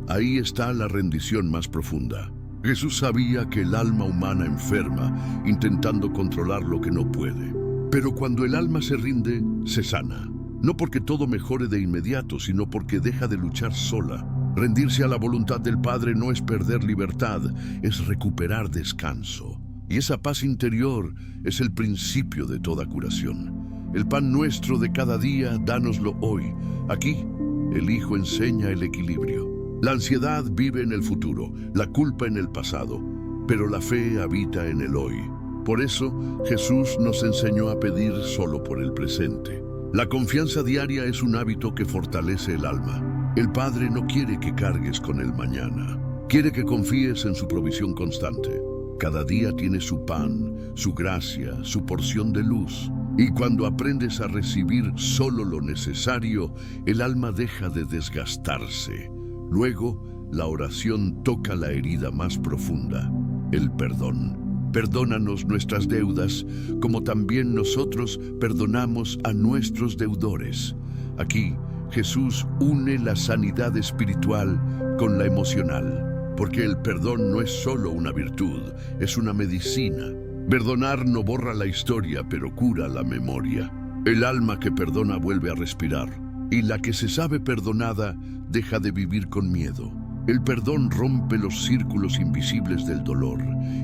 Ahí está la rendición más profunda. Jesús sabía que el alma humana enferma, intentando controlar lo que no puede. Pero cuando el alma se rinde, se sana. No porque todo mejore de inmediato, sino porque deja de luchar sola. Rendirse a la voluntad del Padre no es perder libertad, es recuperar descanso. Y esa paz interior es el principio de toda curación. El pan nuestro de cada día, dánoslo hoy. Aquí, el Hijo enseña el equilibrio. La ansiedad vive en el futuro, la culpa en el pasado, pero la fe habita en el hoy. Por eso, Jesús nos enseñó a pedir solo por el presente. La confianza diaria es un hábito que fortalece el alma. El Padre no quiere que cargues con el mañana. Quiere que confíes en su provisión constante. Cada día tiene su pan, su gracia, su porción de luz. Y cuando aprendes a recibir solo lo necesario, el alma deja de desgastarse. Luego, la oración toca la herida más profunda, el perdón. Perdónanos nuestras deudas, como también nosotros perdonamos a nuestros deudores. Aquí, Jesús une la sanidad espiritual con la emocional, porque el perdón no es solo una virtud, es una medicina. Perdonar no borra la historia, pero cura la memoria. El alma que perdona vuelve a respirar, y la que se sabe perdonada deja de vivir con miedo. El perdón rompe los círculos invisibles del dolor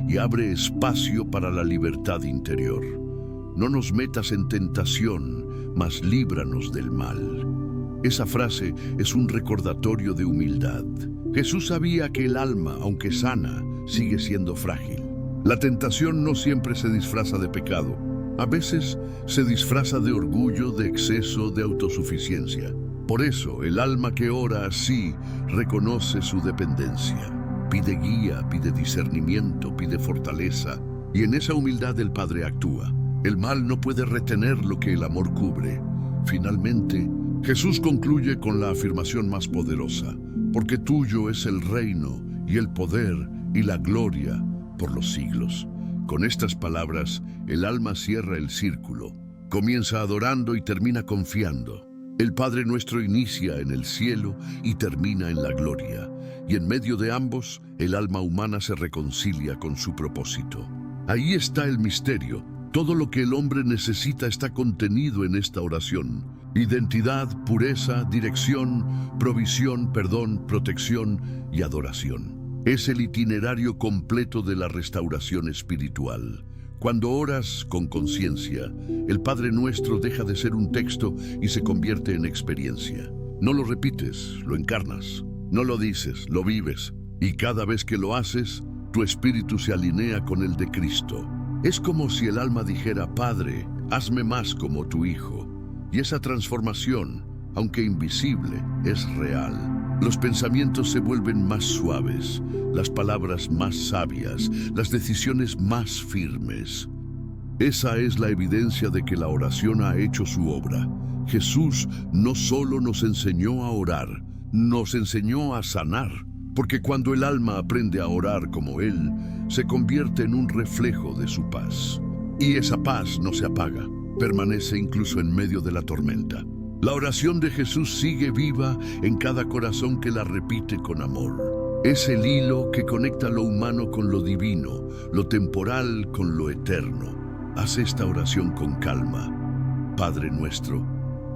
y abre espacio para la libertad interior. No nos metas en tentación, mas líbranos del mal. Esa frase es un recordatorio de humildad. Jesús sabía que el alma, aunque sana, sigue siendo frágil. La tentación no siempre se disfraza de pecado. A veces se disfraza de orgullo, de exceso, de autosuficiencia. Por eso, el alma que ora así reconoce su dependencia. Pide guía, pide discernimiento, pide fortaleza. Y en esa humildad el Padre actúa. El mal no puede retener lo que el amor cubre. Finalmente, Jesús concluye con la afirmación más poderosa: porque tuyo es el reino y el poder y la gloria por los siglos. Con estas palabras, el alma cierra el círculo. Comienza adorando y termina confiando. El Padre nuestro inicia en el cielo y termina en la gloria, y en medio de ambos, el alma humana se reconcilia con su propósito. Ahí está el misterio. Todo lo que el hombre necesita está contenido en esta oración: identidad, pureza, dirección, provisión, perdón, protección y adoración. Es el itinerario completo de la restauración espiritual. Cuando oras con conciencia, el Padre Nuestro deja de ser un texto y se convierte en experiencia. No lo repites, lo encarnas. No lo dices, lo vives. Y cada vez que lo haces, tu espíritu se alinea con el de Cristo. Es como si el alma dijera: Padre, hazme más como tu Hijo. Y esa transformación, aunque invisible, es real. Los pensamientos se vuelven más suaves, las palabras más sabias, las decisiones más firmes. Esa es la evidencia de que la oración ha hecho su obra. Jesús no solo nos enseñó a orar, nos enseñó a sanar, porque cuando el alma aprende a orar como Él, se convierte en un reflejo de su paz. Y esa paz no se apaga, permanece incluso en medio de la tormenta. La oración de Jesús sigue viva en cada corazón que la repite con amor. Es el hilo que conecta lo humano con lo divino, lo temporal con lo eterno. Haz esta oración con calma. Padre nuestro,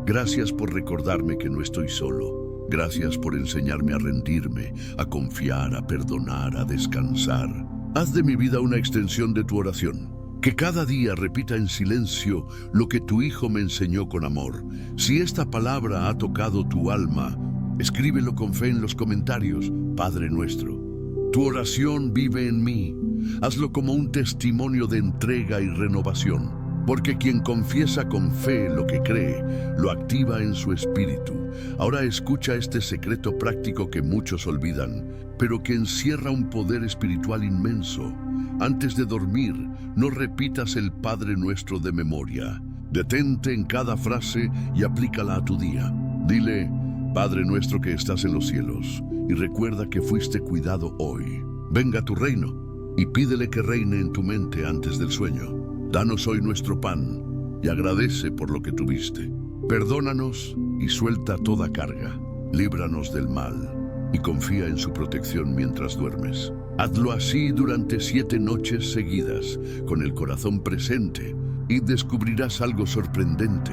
gracias por recordarme que no estoy solo. Gracias por enseñarme a rendirme, a confiar, a perdonar, a descansar. Haz de mi vida una extensión de tu oración. Que cada día repita en silencio lo que tu Hijo me enseñó con amor. Si esta palabra ha tocado tu alma, escríbelo con fe en los comentarios: Padre Nuestro. Tu oración vive en mí. Hazlo como un testimonio de entrega y renovación. Porque quien confiesa con fe lo que cree, lo activa en su espíritu. Ahora escucha este secreto práctico que muchos olvidan, pero que encierra un poder espiritual inmenso. Antes de dormir, no repitas el Padre Nuestro de memoria. Detente en cada frase y aplícala a tu día. Dile: Padre nuestro que estás en los cielos, y recuerda que fuiste cuidado hoy. Venga tu reino, y pídele que reine en tu mente antes del sueño. Danos hoy nuestro pan, y agradece por lo que tuviste. Perdónanos y suelta toda carga. Líbranos del mal, y confía en su protección mientras duermes. Hazlo así durante 7 noches seguidas, con el corazón presente, y descubrirás algo sorprendente.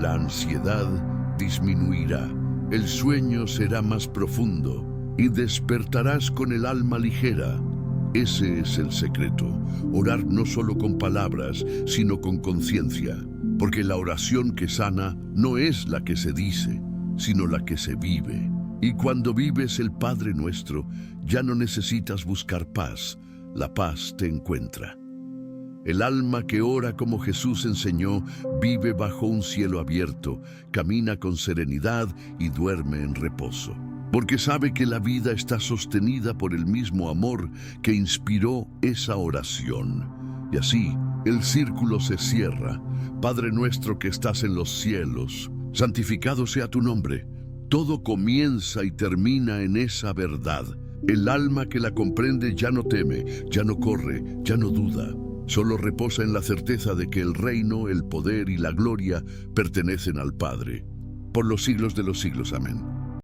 La ansiedad disminuirá, el sueño será más profundo, y despertarás con el alma ligera. Ese es el secreto, orar no solo con palabras, sino con conciencia, porque la oración que sana no es la que se dice, sino la que se vive. Y cuando vives el Padre Nuestro, ya no necesitas buscar paz, la paz te encuentra. El alma que ora como Jesús enseñó, vive bajo un cielo abierto, camina con serenidad y duerme en reposo, porque sabe que la vida está sostenida por el mismo amor que inspiró esa oración. Y así, el círculo se cierra. Padre nuestro que estás en los cielos, santificado sea tu nombre. Todo comienza y termina en esa verdad. El alma que la comprende ya no teme, ya no corre, ya no duda. Solo reposa en la certeza de que el reino, el poder y la gloria pertenecen al Padre, por los siglos de los siglos. Amén.